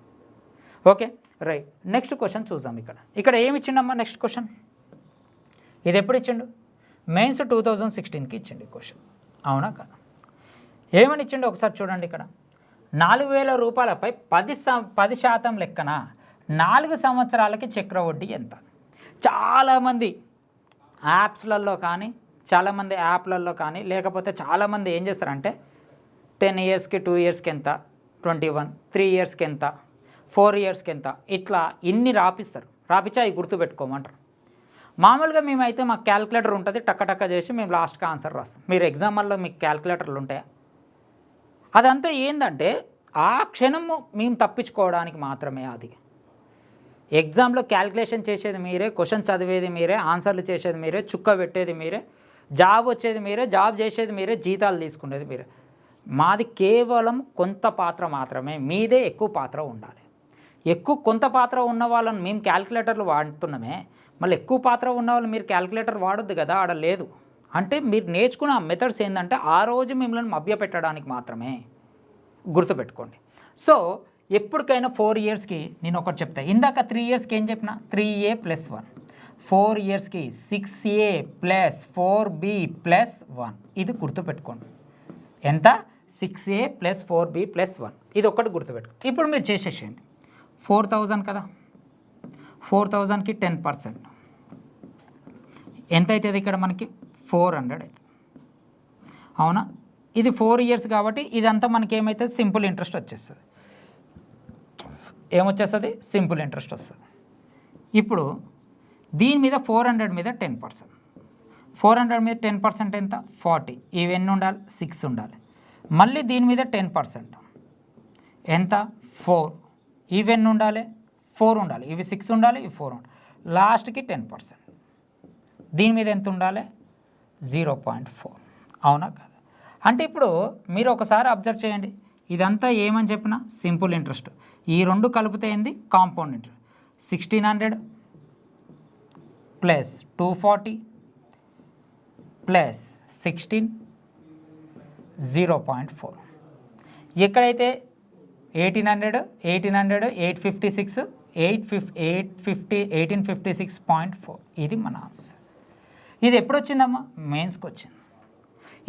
Okay right. నెక్స్ట్ క్వశ్చన్ చూద్దాం. ఇక్కడ ఏమి ఇచ్చిండమ్మా నెక్స్ట్ క్వశ్చన్. ఇది ఎప్పుడు ఇచ్చిండు? మెయిన్స్ 2016కి ఇచ్చిండు ఈ క్వశ్చన్. అవునా కదా. ఏమని ఇచ్చిండు ఒకసారి చూడండి. ఇక్కడ 4,000 రూపాయలపై 10% లెక్కన 4 సంవత్సరాలకి చక్రవడ్డీ ఎంత? చాలామంది యాప్స్లలో కానీ చాలామంది యాప్లలో కానీ లేకపోతే చాలామంది ఏం చేస్తారంటే 10 ఇయర్స్కి 2 ఇయర్స్కి ఎంత, 21, 3 ఇయర్స్కి ఎంత, 4 ఇయర్స్కి ఎంత, ఇట్లా ఇన్ని రాపిస్తారు. రాపించి అవి గుర్తుపెట్టుకోమంటారు. మామూలుగా మేమైతే మాకు క్యాల్కులేటర్ ఉంటుంది, టక్క చేసి మేము లాస్ట్కి ఆన్సర్ రాస్తాం. మీరు ఎగ్జామ్లో మీకు క్యాల్కులేటర్లు ఉంటాయా? అదంతా ఏంటంటే ఆ క్షణము మేము తప్పించుకోవడానికి మాత్రమే. అది ఎగ్జామ్లో క్యాల్కులేషన్ చేసేది మీరే, క్వశ్చన్ చదివేది మీరే, ఆన్సర్లు చేసేది మీరే, చుక్క పెట్టేది మీరే, జాబ్ వచ్చేది మీరే, జాబ్ చేసేది మీరే, జీతాలు తీసుకునేది మీరే. మాది కేవలం కొంత పాత్ర మాత్రమే, మీదే ఎక్కువ పాత్ర ఉండాలి. కొంత పాత్ర ఉన్న వాళ్ళని మేము క్యాల్కులేటర్లు వాడుతున్నామే, మళ్ళీ ఎక్కువ పాత్ర ఉన్న వాళ్ళు మీరు క్యాల్కులేటర్ వాడొద్దు కదా, ఆడ లేదు. అంటే మీరు నేర్చుకున్న మెథడ్స్ ఏంటంటే ఆ రోజు మిమ్మల్ని మభ్యపెట్టడానికి మాత్రమే. గుర్తుపెట్టుకోండి. సో ఎప్పటికైనా 4 ఇయర్స్కి నేను ఒకటి చెప్తా. ఇందాక 3 ఇయర్స్కి ఏం చెప్పిన? 3A + 1. 4 ఇయర్స్కి 6A + 4B + 1. ఇది గుర్తుపెట్టుకోండి. ఎంత? 6A + 4B + 1. ఇది ఒక్కటి గుర్తుపెట్టుకోండి. ఇప్పుడు మీరు చేసేసేయండి. 4,000 కదా, 4,000కి 10% ఎంత అవుతుంది? ఇక్కడ మనకి 400 అవుతుంది. అవునా. ఇది 4 ఇయర్స్ కాబట్టి ఇదంతా మనకి ఏమవుతుంది? సింపుల్ ఇంట్రెస్ట్ వచ్చేస్తుంది. ఏమొచ్చేస్తుంది? సింపుల్ ఇంట్రెస్ట్ వస్తుంది. ఇప్పుడు దీని మీద 400 మీద 10%. 400 మీద 10% ఎంత? 40. ఇవి ఎన్ని ఉండాలి? 6 ఉండాలి. మళ్ళీ దీని మీద 10% ఎంత? 4. ఇవి ఎన్ని ఉండాలి? 4 ఉండాలి. ఇవి 6 ఉండాలి, ఇవి 4 ఉండాలి. లాస్ట్కి 10%. దీని మీద ఎంత ఉండాలి? 0.4. అవునా కదా. అంటే ఇప్పుడు మీరు ఒకసారి అబ్జర్వ్ చేయండి. ఇదంతా ఏమని చెప్పిన? Simple interest. ఈ రెండు కలిపితే ఏంది? Compound interest. 1,600 + 240 + 16 0.4. ఎక్కడైతే 1,800, 856, 1856.4. ఇది మన ఆన్సర్. ఇది ఎప్పుడు వచ్చిందమ్మా? మెయిన్స్కి వచ్చింది.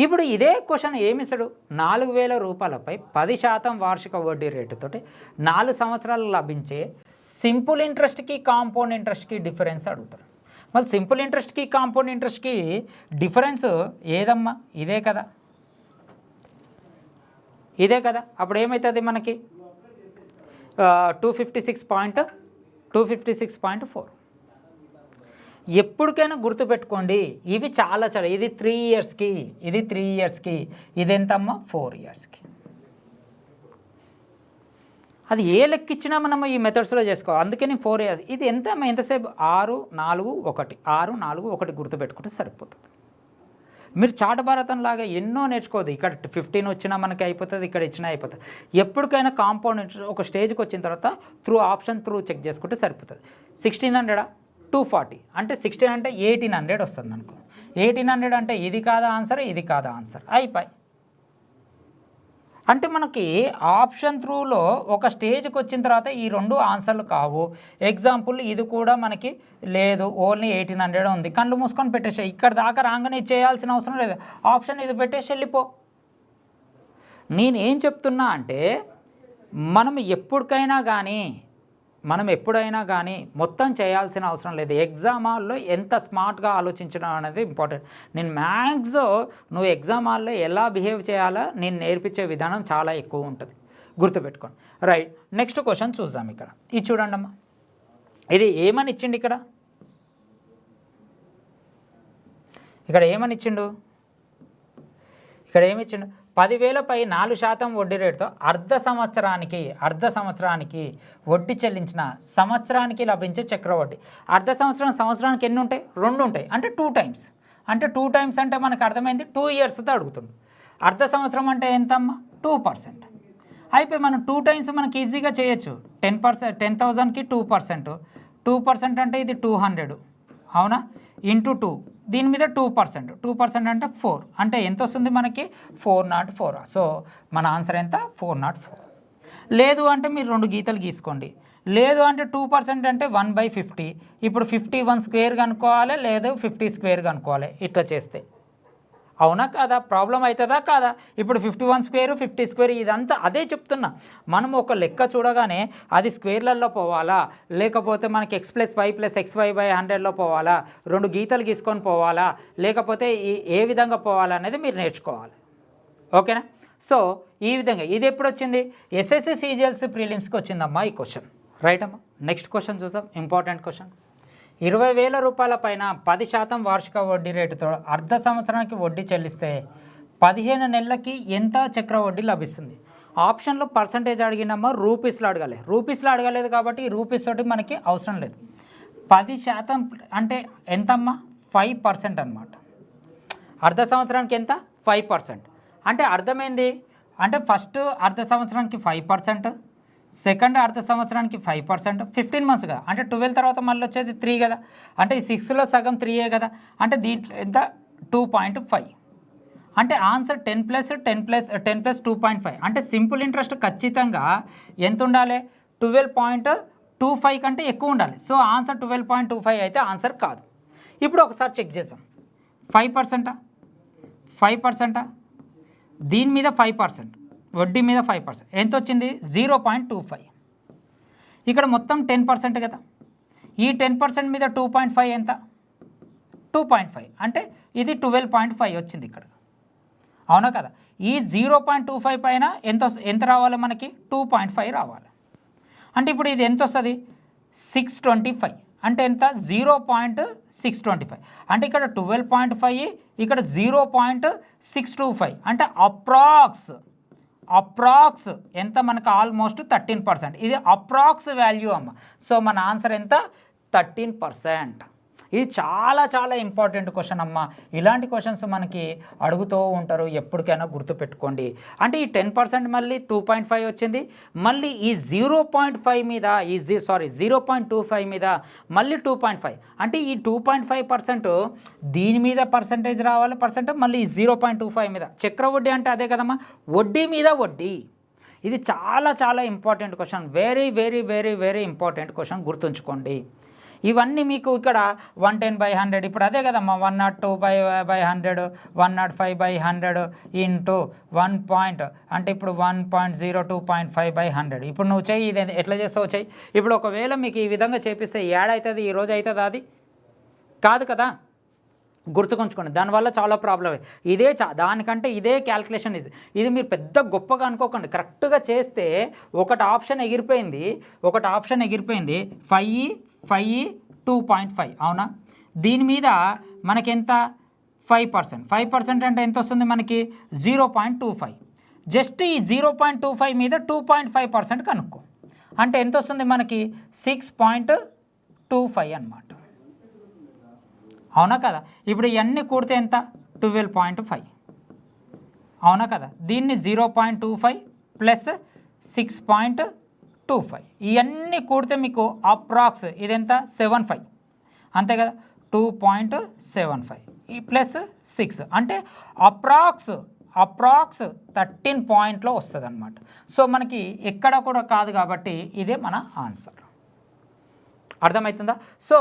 ఇప్పుడు ఇదే క్వశ్చన్ ఏమిస్తాడు? 4,000 రూపాయలపై 10% వార్షిక వడ్డీ రేటుతోటి 4 సంవత్సరాలు లభించే సింపుల్ ఇంట్రెస్ట్కి కాంపౌండ్ ఇంట్రెస్ట్కి డిఫరెన్స్ అడుగుతారు. మళ్ళీ సింపుల్ ఇంట్రెస్ట్కి కాంపౌండ్ ఇంట్రెస్ట్కి డిఫరెన్స్ ఏదమ్మా? ఇదే కదా, ఇదే కదా. అప్పుడు ఏమవుతుంది మనకి? 256.4. ఎప్పటికైనా గుర్తుపెట్టుకోండి, ఇవి చాలా ఇది 3 ఇయర్స్కి, ఇది 3 ఇయర్స్కి, ఇది ఎంతమ్మా? 4 ఇయర్స్కి. అది ఏ లెక్క ఇచ్చినా మనం ఈ మెథడ్స్లో చేసుకోవాలి. అందుకని 4 ఇయర్స్. ఇది ఎంత ఎంతసేపు? 6, 4, 1. 6, 4, 1 గుర్తుపెట్టుకుంటే సరిపోతుంది. మీరు చాట భారతం లాగా ఎన్నో నేర్చుకోవద్దు. ఇక్కడ 15 వచ్చినా మనకి అయిపోతుంది, ఇక్కడ ఇచ్చినా అయిపోతుంది. ఎప్పటికైనా కాంపౌండ్ ఇంట్రెస్ట్ ఒక స్టేజ్కి వచ్చిన తర్వాత ఆప్షన్ త్రూ చెక్ చేసుకుంటే సరిపోతుంది. 1,600, 240 అంటే 16 అంటే 1,800 వస్తుంది అనుకో. 1,800 అంటే ఇది కాదా ఆన్సర్, ఇది కాదా ఆన్సర్, అయిపోయి. అంటే మనకి ఆప్షన్ త్రూలో ఒక స్టేజ్కి వచ్చిన తర్వాత ఈ రెండు ఆన్సర్లు కావు. ఎగ్జాంపుల్ ఇది కూడా మనకి లేదు, ఓన్లీ 1,800 ఉంది. కళ్ళు మూసుకొని పెట్టేసే. ఇక్కడ దాకా రాగానే చేయాల్సిన అవసరం లేదు. ఆప్షన్ ఇది పెట్టేసి వెళ్ళిపో. నేనేం చెప్తున్నా అంటే మనం ఎప్పటికైనా కానీ మనం ఎప్పుడైనా కానీ మొత్తం చేయాల్సిన అవసరం లేదు. ఎగ్జామ్ హాల్లో ఎంత స్మార్ట్గా ఆలోచించడం అనేది ఇంపార్టెంట్. నేను మ్యాథ్స్ నువ్వు ఎగ్జామ్ హాల్లో ఎలా బిహేవ్ చేయాలో నేను నేర్పించే విధానం చాలా ఎక్కువ ఉంటుంది, గుర్తుపెట్టుకోండి. రైట్, నెక్స్ట్ క్వశ్చన్ చూద్దాం. ఇక్కడ ఇది చూడండి అమ్మా, ఇది ఏమని ఇచ్చిండు ఇక్కడ ఏమని ఇచ్చిండు, ఇక్కడ ఏమి ఇచ్చిండు, 10,000పై 4% వడ్డీ రేటుతో అర్ధ సంవత్సరానికి వడ్డీ చెల్లించిన సంవత్సరానికి లభించే చక్రవడ్డీ. అర్ధ సంవత్సరానికి ఎన్ని ఉంటాయి? 2 ఉంటాయి, అంటే 2 టైమ్స్. అంటే 2 టైమ్స్ అంటే మనకు అర్థమైంది 2 ఇయర్స్తో అడుగుతుండు. అర్ధ సంవత్సరం అంటే ఎంతమ్మా? 2%. అయిపోయి మనం 2 టైమ్స్ మనకి ఈజీగా చేయొచ్చు. 10,000కి 2% అంటే ఇది 200, అవునా, ఇంటూ 2, దీని మీద 2% అంటే 4, అంటే ఎంత వస్తుంది మనకి? 404. సో మన ఆన్సర్ ఎంత? 404. లేదు అంటే మీరు 2 గీతలు గీసుకోండి. లేదు అంటే 2% అంటే 1/50. ఇప్పుడు 51 స్క్వేర్ కనుక్కోవాలి, లేదు 50 స్క్వేర్ కనుక్కోవాలి. ఇట్లా చేస్తే అవునా కాదా? ప్రాబ్లం అవుతుందా కాదా? ఇప్పుడు 51 స్క్వేర్ 50 స్క్వేర్ ఇదంతా అదే చెప్తున్నా. మనం ఒక లెక్క చూడగానే అది స్క్వేర్లలో పోవాలా, లేకపోతే మనకి x+y + xy/100లో పోవాలా, 2 గీతలు గీసుకొని పోవాలా, లేకపోతే ఏ విధంగా పోవాలా అనేది మీరు నేర్చుకోవాలి. ఓకేనా? సో ఈ విధంగా ఇది ఎప్పుడు వచ్చింది? ఎస్ఎస్సి సిజిఎల్స్ ప్రిలిమ్స్కి వచ్చిందమ్మా ఈ క్వశ్చన్. రైట్ అమ్మా, నెక్స్ట్ క్వశ్చన్ చూసాం. Important question. 20,000 రూపాయల పైన 10% వార్షిక వడ్డీ రేటుతో అర్ధ సంవత్సరానికి వడ్డీ చెల్లిస్తే 15 నెలలకి ఎంత చక్ర వడ్డీ లభిస్తుంది? ఆప్షన్లో పర్సంటేజ్ అడిగినమ్మా, రూపీస్లో అడగలేదు కాబట్టి ఈ రూపీస్ తోటి మనకి అవసరం లేదు. 10% అంటే ఎంతమ్మా? 5% అనమాట. అర్ధ సంవత్సరానికి ఎంత? 5%. అంటే అర్థమైంది అంటే ఫస్ట్ అర్ధ సంవత్సరానికి 5%, సెకండ్ అర్ధ సంవత్సరానికి 5%, 15 months కదా, అంటే 12 తర్వాత మళ్ళీ వచ్చేది 3 కదా, అంటే ఈ 6లో సగం 3 కదా, అంటే దీంట్లో ఎంత? 2.5. అంటే ఆన్సర్ 10 + 2.5. అంటే సింపుల్ ఇంట్రెస్ట్ ఖచ్చితంగా ఎంత ఉండాలి? 12.25 కంటే ఎక్కువ ఉండాలి. సో ఆన్సర్ 12.25 అయితే ఆన్సర్ కాదు. ఇప్పుడు ఒకసారి చెక్ చేసాం. 5%, దీని మీద 5%, వడ్డీ మీద 5%, ఎంత వచ్చింది? 0.25. ఇక్కడ మొత్తం 10% కదా, ఈ 10% మీద 2.5 ఎంత? 2.5, అంటే ఇది 12.5 వచ్చింది ఇక్కడ, అవునా కదా? ఈ 0.25 పైన ఎంత రావాలి మనకి? 2.5 రావాలి. అంటే ఇప్పుడు ఇది ఎంత వస్తుంది? 625. అంటే ఎంత? 0.625. అంటే ఇక్కడ 12.5, ఇక్కడ 0.625, అంటే అప్రాక్స్ ఎంత మనకు? ఆల్మోస్ట్ 13%. ఇది అప్రాక్స్ వాల్యూ అమ్మ. సో మన ఆన్సర్ ఎంత? 13%. ఇది చాలా చాలా ఇంపార్టెంట్ క్వశ్చన్ అమ్మ. ఇలాంటి క్వశ్చన్స్ మనకి అడుగుతూ ఉంటారు, ఎప్పటికైనా గుర్తుపెట్టుకోండి. అంటే ఈ 10% మళ్ళీ 2.5 వచ్చింది, మళ్ళీ ఈ 0.5 మీద 0.25 మీద మళ్ళీ 2.5, అంటే ఈ 2.5% దీని మీద పర్సంటేజ్ రావాలి, మళ్ళీ 0.25 మీద చక్రవడ్డీ అంటే అదే కదమ్మా, వడ్డీ మీద వడ్డీ. ఇది చాలా చాలా important question, very very very very important question, గుర్తుంచుకోండి. ఇవన్నీ మీకు ఇక్కడ 110/100, ఇప్పుడు అదే కదమ్మా, 102/100, 105/100 ఇంటూ 1 అంటే ఇప్పుడు 1.02.5/100. ఇప్పుడు నువ్వు చెయ్యి, ఇది ఎట్లా చేస్తావు చెయ్యి. ఇప్పుడు ఒకవేళ మీకు ఈ విధంగా చేపిస్తే ఏడవుతుంది? ఈ రోజు అవుతుందా? అది కాదు కదా, గుర్తుకుంచుకోండి. దానివల్ల చాలా ప్రాబ్లం. దానికంటే ఇదే క్యాల్కులేషన్. ఇది మీరు పెద్ద గొప్పగా అనుకోకండి. కరెక్ట్గా చేస్తే ఒకటి ఆప్షన్ ఎగిరిపోయింది 5, 2.5, అవునా? దీని మీద మనకెంత? 5% అంటే ఎంత వస్తుంది మనకి? 0.25. జస్ట్ ఈ 0.25 మీద 2.5% కనుక్కో, అంటే ఎంత వస్తుంది మనకి? 6.25 అన్నమాట, అవునా కదా? ఇప్పుడు ఇవన్నీ కూడితే ఎంత? 12.5, అవునా కదా? దీన్ని 0.25 ప్లస్ 6.25 ఇవన్నీ కూడితే మీకు అప్రాక్స్ ఇదెంత? 75, అంతే కదా? 2.75 ఈ ప్లస్ 6 అంటే అప్రాక్స్ 13 పాయింట్లో వస్తుంది అనమాట. సో మనకి ఎక్కడ కూడా కాదు కాబట్టి ఇదే మన ఆన్సర్. అర్థమవుతుందా? సో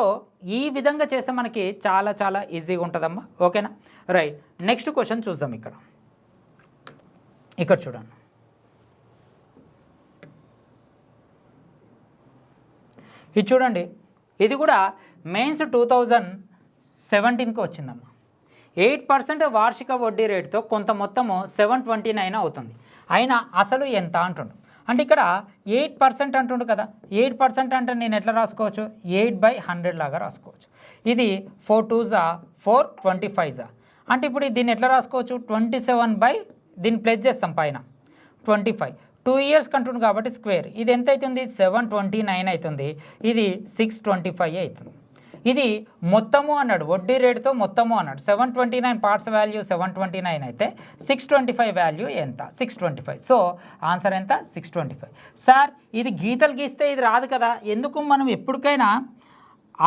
ఈ విధంగా చేస్తే మనకి చాలా చాలా ఈజీగా ఉంటుందమ్మా. ఓకేనా? రైట్, నెక్స్ట్ క్వశ్చన్ చూద్దాం. ఇక్కడ చూడండి, ఇది చూడండి, ఇది కూడా మెయిన్స్ 2017కి వచ్చిందమ్మా. 8% వార్షిక వడ్డీ రేటుతో కొంత మొత్తము 729 అవుతుంది. అయినా అసలు ఎంత అంటుండు అంటే ఇక్కడ 8% అంటుండు కదా. 8% అంటే నేను ఎట్లా రాసుకోవచ్చు, 8/100 లాగా రాసుకోవచ్చు. ఇది 4 2s 4 25s అంటే ఇప్పుడు దీన్ని ఎట్లా రాసుకోవచ్చు, 27 దీన్ని ప్లస్ చేస్తాం పైన 25 2 years కంటుండు కాబట్టి స్క్వేర్. ఇది ఎంత అవుతుంది, 729 అవుతుంది. ఇది 625 అవుతుంది. ఇది మొత్తము అన్నాడు, వడ్డీ రేటుతో మొత్తము అన్నాడు. 729 పార్ట్స్ వాల్యూ 729 అయితే 625 వాల్యూ ఎంత, 625. సో ఆన్సర్ ఎంత, 625. సార్ ఇది గీతలు గీస్తే ఇది రాదు కదా, ఎందుకు మనం ఎప్పటికైనా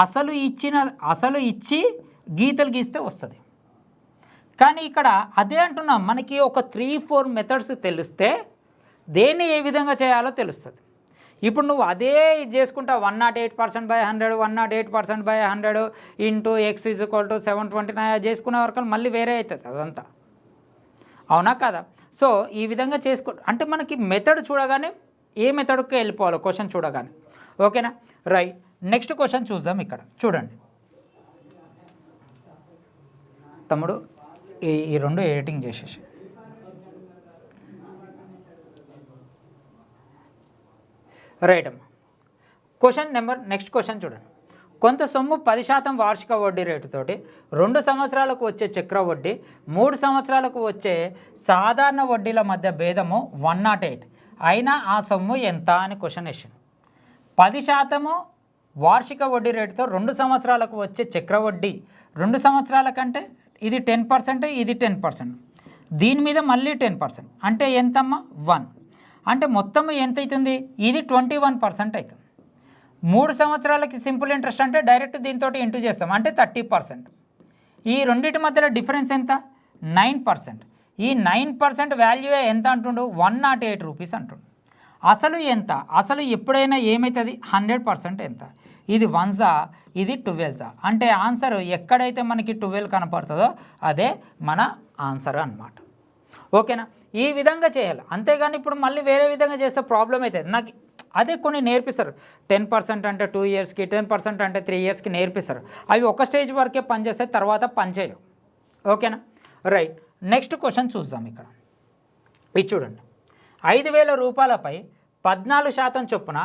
అసలు ఇచ్చి గీతలు గీస్తే వస్తుంది. కానీ ఇక్కడ అదే అంటున్నాం, మనకి ఒక 3-4 మెథడ్స్ తెలిస్తే దేన్ని ఏ విధంగా చేయాలో తెలుస్తుంది. ఇప్పుడు నువ్వు అదే ఇది చేసుకుంటా 108%/100 108%/100 ఇంటూ x = 729 చేసుకునే వరకు మళ్ళీ వేరే అవుతుంది అదంతా, అవునా కదా. సో ఈ విధంగా అంటే మనకి మెథడ్ చూడగానే ఏ మెథడ్కి వెళ్ళిపోవాలో క్వశ్చన్ చూడగానే. ఓకేనా, రైట్. నెక్స్ట్ క్వశ్చన్ చూద్దాం. ఇక్కడ చూడండి తమ్ముడు, ఈ రెండు ఎడిటింగ్ చేసేసి. రైట్ అమ్మా. నెక్స్ట్ క్వశ్చన్ చూడండి. కొంత సొమ్ము 10% వార్షిక వడ్డీ రేటుతోటి 2 సంవత్సరాలకు వచ్చే చక్ర వడ్డీ 3 సంవత్సరాలకు వచ్చే సాధారణ వడ్డీల మధ్య భేదము 108 అయినా ఆ సొమ్ము ఎంత అని క్వశ్చన్ వేసాను. 10% వార్షిక వడ్డీ రేటుతో 2 సంవత్సరాలకు వచ్చే చక్ర వడ్డీ, 2 సంవత్సరాల కంటే ఇది 10%, ఇది 10%, దీని మీద మళ్ళీ 10% అంటే ఎంతమ్మా 1 అంటే మొత్తం ఎంత అవుతుంది, ఇది 21% అవుతుంది. 3 సంవత్సరాలకి సింపుల్ ఇంట్రెస్ట్ అంటే డైరెక్ట్ దీంతో ఇంటూ చేస్తాం అంటే 30%. ఈ రెండింటి మధ్యలో డిఫరెన్స్ ఎంత, 9%. ఈ 9% వాల్యూ ఎంత అంటుండు, 108 రూపీస్ అంటుండు. అసలు ఎంత, అసలు ఎప్పుడైనా ఏమవుతుంది, 100% ఎంత, ఇది 1s ఇది 12s అంటే ఆన్సర్ ఎక్కడైతే మనకి 12 కనపడుతుందో అదే మన ఆన్సర్ అన్నమాట. ఓకేనా, ఈ విధంగా చేయాలి. అంతేగాని ఇప్పుడు మళ్ళీ వేరే విధంగా చేస్తే ప్రాబ్లం అవుతుంది. నాకు అదే కొన్ని నేర్పిస్తారు, 10% అంటే 2 yearsకి, 10% అంటే 3 yearsకి నేర్పిస్తారు. అవి ఒక స్టేజ్ వరకే పనిచేస్తాయి, తర్వాత పనిచేయవు. ఓకేనా, రైట్. నెక్స్ట్ క్వశ్చన్ చూద్దాం. ఇక్కడ ఇది చూడండి, 5,000 రూపాయలపై 14% చొప్పున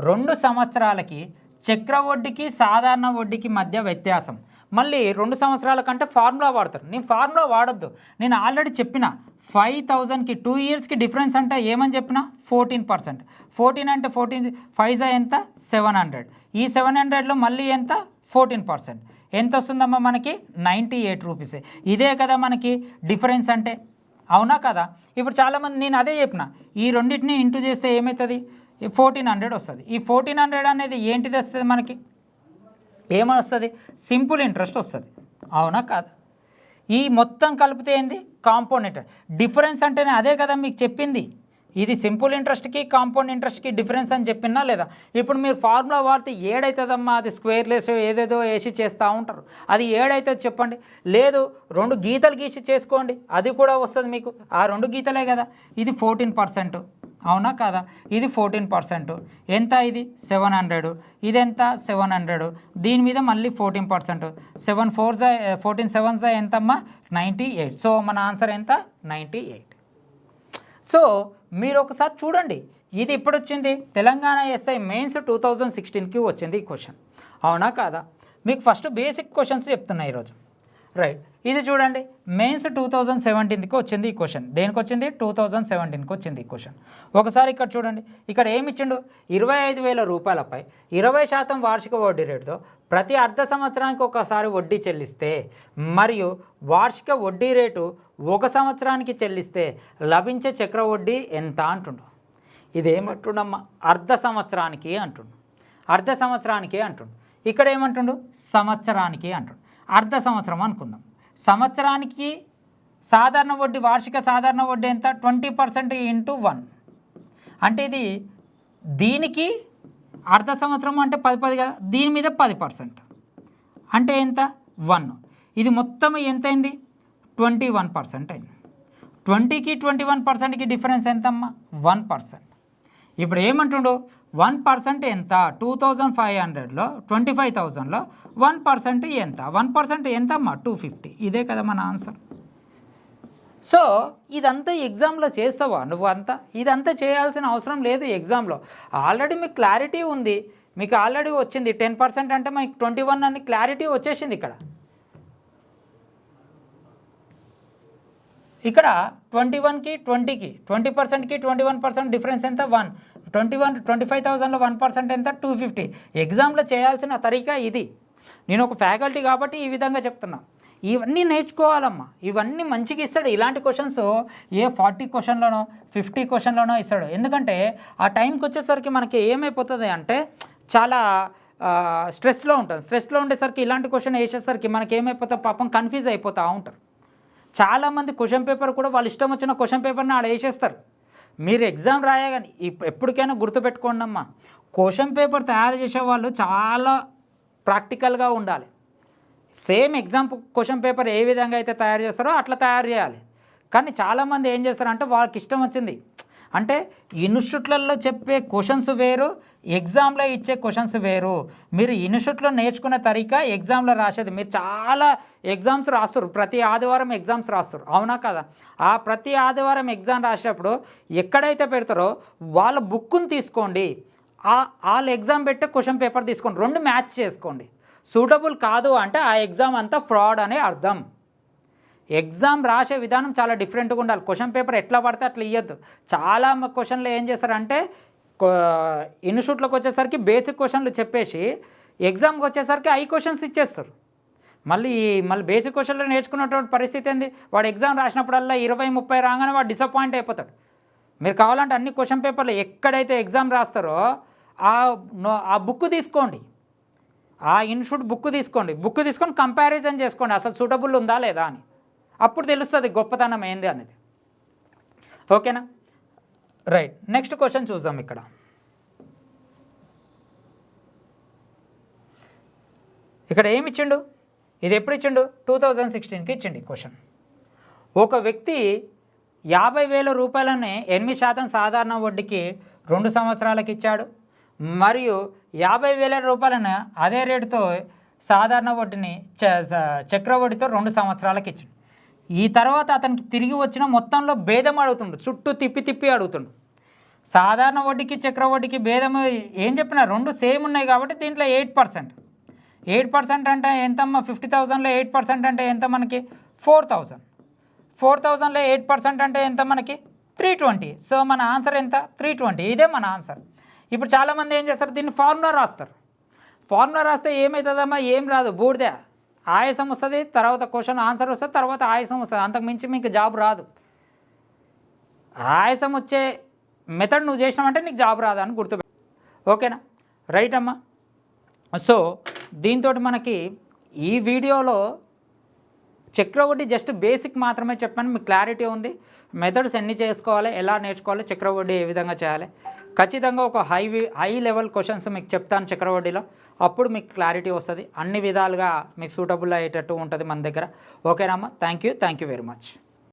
2 సంవత్సరాలకి చక్ర వడ్డీకి సాధారణ వడ్డీకి మధ్య వ్యత్యాసం. మళ్ళీ 2 సంవత్సరాల కంటే ఫార్ములా వాడతారు. నేను ఫార్ములా వాడద్దు, నేను ఆల్రెడీ చెప్పిన 5,000కి 2 yearsకి డిఫరెన్స్ అంటే ఏమని చెప్పిన 14%. 14 అంటే 14 5s ఎంత 700. ఈ 700లో మళ్ళీ ఎంత 14%. ఎంత వస్తుందమ్మా మనకి 98 రూపీస్. ఇదే కదా మనకి డిఫరెన్స్ అంటే, అవునా కదా. ఇప్పుడు చాలామంది నేను అదే చెప్పిన, ఈ రెండింటిని ఇంటూ చేస్తే ఏమవుతుంది 1400 వస్తుంది. ఈ 1400 అనేది ఏంటిది వస్తుంది మనకి, ఏమని వస్తుంది, సింపుల్ ఇంట్రెస్ట్ వస్తుంది, అవునా కాదా. ఈ మొత్తం కలిపితే ఏంది కాంపౌండ్ ఇంట్రెస్ట్. డిఫరెన్స్ అంటేనే అదే కదా మీకు చెప్పింది, ఇది సింపుల్ ఇంట్రెస్ట్కి కాంపౌండ్ ఇంట్రెస్ట్కి డిఫరెన్స్ అని చెప్పినా లేదా. ఇప్పుడు మీరు ఫార్ములా వాడితే ఏడవుతుందమ్మా, అది స్క్వేర్లెస్ ఏదేదో వేసి చేస్తూ ఉంటారు, అది ఏడవుతుంది చెప్పండి. లేదు 2 గీతలు గీసి చేసుకోండి, అది కూడా వస్తుంది మీకు. ఆ 2 గీతలే కదా. ఇది 14%, అవునా కాదా. ఇది 14%, ఎంత ఇది 700, ఇదెంత 700, దీని మీద మళ్ళీ 14%, 7 4s 14 7s ఎంతమ్మా 98. సో మన ఆన్సర్ ఎంత 98. సో మీరు ఒకసారి చూడండి, ఇది ఇప్పుడు వచ్చింది తెలంగాణ ఎస్ఐ మెయిన్స్ 2016కి వచ్చింది ఈ క్వశ్చన్, అవునా కాదా. మీకు ఫస్ట్ బేసిక్ క్వశ్చన్స్ చెప్తున్నా ఈరోజు. రైట్, ఇది చూడండి మెయిన్స్ 2017కి వచ్చింది ఈ క్వశ్చన్. దేనికి వచ్చింది 2017కి వచ్చింది ఈ క్వశ్చన్. ఒకసారి ఇక్కడ చూడండి, ఇక్కడ ఏమి ఇచ్చిండు, 25,000 రూపాయలపై 20% వార్షిక వడ్డీ రేటుతో ప్రతి అర్ధ సంవత్సరానికి ఒకసారి వడ్డీ చెల్లిస్తే మరియు వార్షిక వడ్డీ రేటు 1 సంవత్సరానికి చెల్లిస్తే లభించే చక్ర వడ్డీ ఎంత అంటుండు. ఇదేమంటుండమ్మా అర్ధ సంవత్సరానికి అంటుండు, అర్ధ సంవత్సరానికి అంటుండు. ఇక్కడ ఏమంటుండు సంవత్సరానికి అంటుండు. అర్ధ సంవత్సరం అనుకుందాం. సంవత్సరానికి సాధారణ వడ్డీ, వార్షిక సాధారణ వడ్డీ ఎంత 20% ఇంటూ 1 అంటే ఇది దీనికి అర్ధ సంవత్సరం అంటే 10 కదా, దీని మీద 10% అంటే ఎంత 1. ఇది మొత్తం ఎంత అయింది 21% అయింది. 20కి 21%కి డిఫరెన్స్ ఎంతమ్మా 1%. ఇప్పుడు ఏమంటుండో 1% ఎంత? 2500లో 25,000లో 1% ఎంత? 1% ఎంత అమ్మా? 250. ఇదే కదా మన ఆన్సర్. సో ఇదంతా ఎగ్జామ్లో చేస్తావా నువ్వు? ఇదంతా చేయాల్సిన అవసరం లేదు ఎగ్జామ్లో. ఆల్రెడీ మీకు క్లారిటీ ఉంది, మీకు ఆల్రెడీ వచ్చింది 10% అంటే మీకు 21 అని క్లారిటీ వచ్చేసింది. ఇక్కడ 21కి 20కి 20%కి 21% డిఫరెన్స్ ఎంత? 1. 25,000లో 1% ఎంత? 250. ఎగ్జామ్లో చేయాల్సిన తరీకా ఇది. నేను ఒక ఫ్యాకల్టీ కాబట్టి ఈ విధంగా చెప్తున్నా. ఇవన్నీ నేర్చుకోవాలమ్మా. ఇవన్నీ మంచిగా ఇస్తాడు. ఇలాంటి క్వశ్చన్స్ 40 క్వశ్చన్లోనో 50 క్వశ్చన్లోనో ఇస్తాడు. ఎందుకంటే ఆ టైంకి వచ్చేసరికి మనకి ఏమైపోతుంది అంటే చాలా స్ట్రెస్లో ఉంటుంది. స్ట్రెస్లో ఉండేసరికి ఇలాంటి క్వశ్చన్ వేసేసరికి మనకి ఏమైపోతా పాపం కన్ఫ్యూజ్ అయిపోతూ ఉంటారు. చాలామంది క్వశ్చన్ పేపర్ కూడా వాళ్ళు ఇష్టం వచ్చిన క్వశ్చన్ పేపర్ని ఆడ వేసేస్తారు. మీరు ఎగ్జామ్ రాయగానే ఎప్పటికైనా గుర్తుపెట్టుకోండి అమ్మా, క్వశ్చన్ పేపర్ తయారు చేసే వాళ్ళు చాలా ప్రాక్టికల్గా ఉండాలి. సేమ్ ఎగ్జామ్ క్వశ్చన్ పేపర్ ఏ విధంగా అయితే తయారు చేస్తారో అట్లా తయారు చేయాలి. కానీ చాలామంది ఏం చేస్తారంటే వాళ్ళకి ఇష్టం వచ్చింది, అంటే ఇన్స్టిట్యూట్లలో చెప్పే క్వశ్చన్స్ వేరు, ఎగ్జామ్లో ఇచ్చే క్వశ్చన్స్ వేరు. మీరు ఇన్స్టిట్యూట్లో నేర్చుకునే తరీకా ఎగ్జామ్లో రాసేది. మీరు చాలా ఎగ్జామ్స్ రాస్తారు, ప్రతి ఆదివారం ఎగ్జామ్స్ రాస్తారు, అవునా కదా? ఆ ప్రతి ఆదివారం ఎగ్జామ్ రాసేటప్పుడు ఎక్కడైతే పెడతారో వాళ్ళ బుక్ని తీసుకోండి, వాళ్ళు ఎగ్జామ్ పెట్టే క్వశ్చన్ పేపర్ తీసుకోండి, 2 మ్యాచ్ చేసుకోండి. సూటబుల్ కాదు అంటే ఆ ఎగ్జామ్ అంతా ఫ్రాడ్ అనే అర్థం. ఎగ్జామ్ రాసే విధానం చాలా డిఫరెంట్గా ఉండాలి. క్వశ్చన్ పేపర్ ఎట్లా పడితే అట్లా ఇవ్వద్దు. చాలా క్వశ్చన్లు ఏం చేస్తారంటే ఇన్స్టిట్యూట్లోకి వచ్చేసరికి బేసిక్ క్వశ్చన్లు చెప్పేసి ఎగ్జామ్కి వచ్చేసరికి క్వశ్చన్స్ ఇచ్చేస్తారు. మళ్ళీ బేసిక్ క్వశ్చన్లు నేర్చుకున్నటువంటి పరిస్థితి ఏంది? వాడు ఎగ్జామ్ రాసినప్పుడల్లా 20-30 రాగానే వాడు డిసప్పాయింట్ అయిపోతాడు. మీరు కావాలంటే అన్ని క్వశ్చన్ పేపర్లు ఎక్కడైతే ఎగ్జామ్ రాస్తారో ఆ బుక్ తీసుకోండి, ఆ ఇన్స్టిట్యూట్ బుక్ తీసుకొని కంపారిజన్ చేసుకోండి, అసలు సూటబుల్ ఉందా లేదా అని. అప్పుడు తెలుస్తుంది గొప్పతనం ఏంది అనేది. ఓకేనా? రైట్, నెక్స్ట్ క్వశ్చన్ చూద్దాం. ఇక్కడ ఏమి ఇచ్చిండు? ఇది ఎప్పుడు ఇచ్చిండు? 2016కి ఇచ్చిండు క్వశ్చన్. ఒక వ్యక్తి 50,000 రూపాయలని 8% సాధారణ వడ్డీకి 2 సంవత్సరాలకు ఇచ్చాడు, మరియు 50,000 రూపాయలను అదే రేటుతో సాధారణ వడ్డీని చక్రవడ్డీతో 2 సంవత్సరాలకు ఇచ్చాడు. ఈ తర్వాత అతనికి తిరిగి వచ్చిన మొత్తంలో భేదం అడుగుతుండు, చుట్టూ తిప్పి అడుగుతుండు. సాధారణ వడ్డీకి చక్రవడ్డీకి భేదం ఏం చెప్పినా 2 సేమ్ ఉన్నాయి కాబట్టి దీంట్లో 8% అంటే ఎంతమ్మా? 50,000లో 8% అంటే ఎంత మనకి? 4,000. 4,000లో 8% అంటే ఎంత మనకి? 320. సో మన ఆన్సర్ ఎంత? 320. ఇదే మన ఆన్సర్. ఇప్పుడు చాలామంది ఏం చేస్తారు, దీన్ని ఫార్ములా రాస్తారు. ఫార్ములా రాస్తే ఏమవుతుందమ్మా? ఏం రాదు, బూడిదే. ఆయాసం వస్తుంది, తర్వాత క్వశ్చన్ ఆన్సర్ వస్తుంది, తర్వాత ఆయాసం వస్తుంది, అంతకుమించి మీకు జాబ్ రాదు. ఆయాసం వచ్చే మెథడ్ నువ్వు చేసినావంటే నీకు జాబ్ రాదు అని గుర్తుపెట్టు. ఓకేనా? రైట్ అమ్మా. సో దీంతో మనకి ఈ వీడియోలో చక్రవడ్డీ జస్ట్ బేసిక్ మాత్రమే చెప్పాను, మీకు క్లారిటీ ఉంది. మెథడ్స్ ఎన్ని చేసుకోవాలి, ఎలా నేర్చుకోవాలి, చక్రవడ్డీ ఏ విధంగా చేయాలి, ఖచ్చితంగా ఒక హై లెవెల్ క్వశ్చన్స్ మీకు చెప్తాను చక్రవడ్డీలో. అప్పుడు మీకు క్లారిటీ వస్తుంది, అన్ని విధాలుగా మీకు సూటబుల్ అయ్యేటట్టు ఉంటుంది మన దగ్గర. ఓకేనమ్మా? Thank you very much.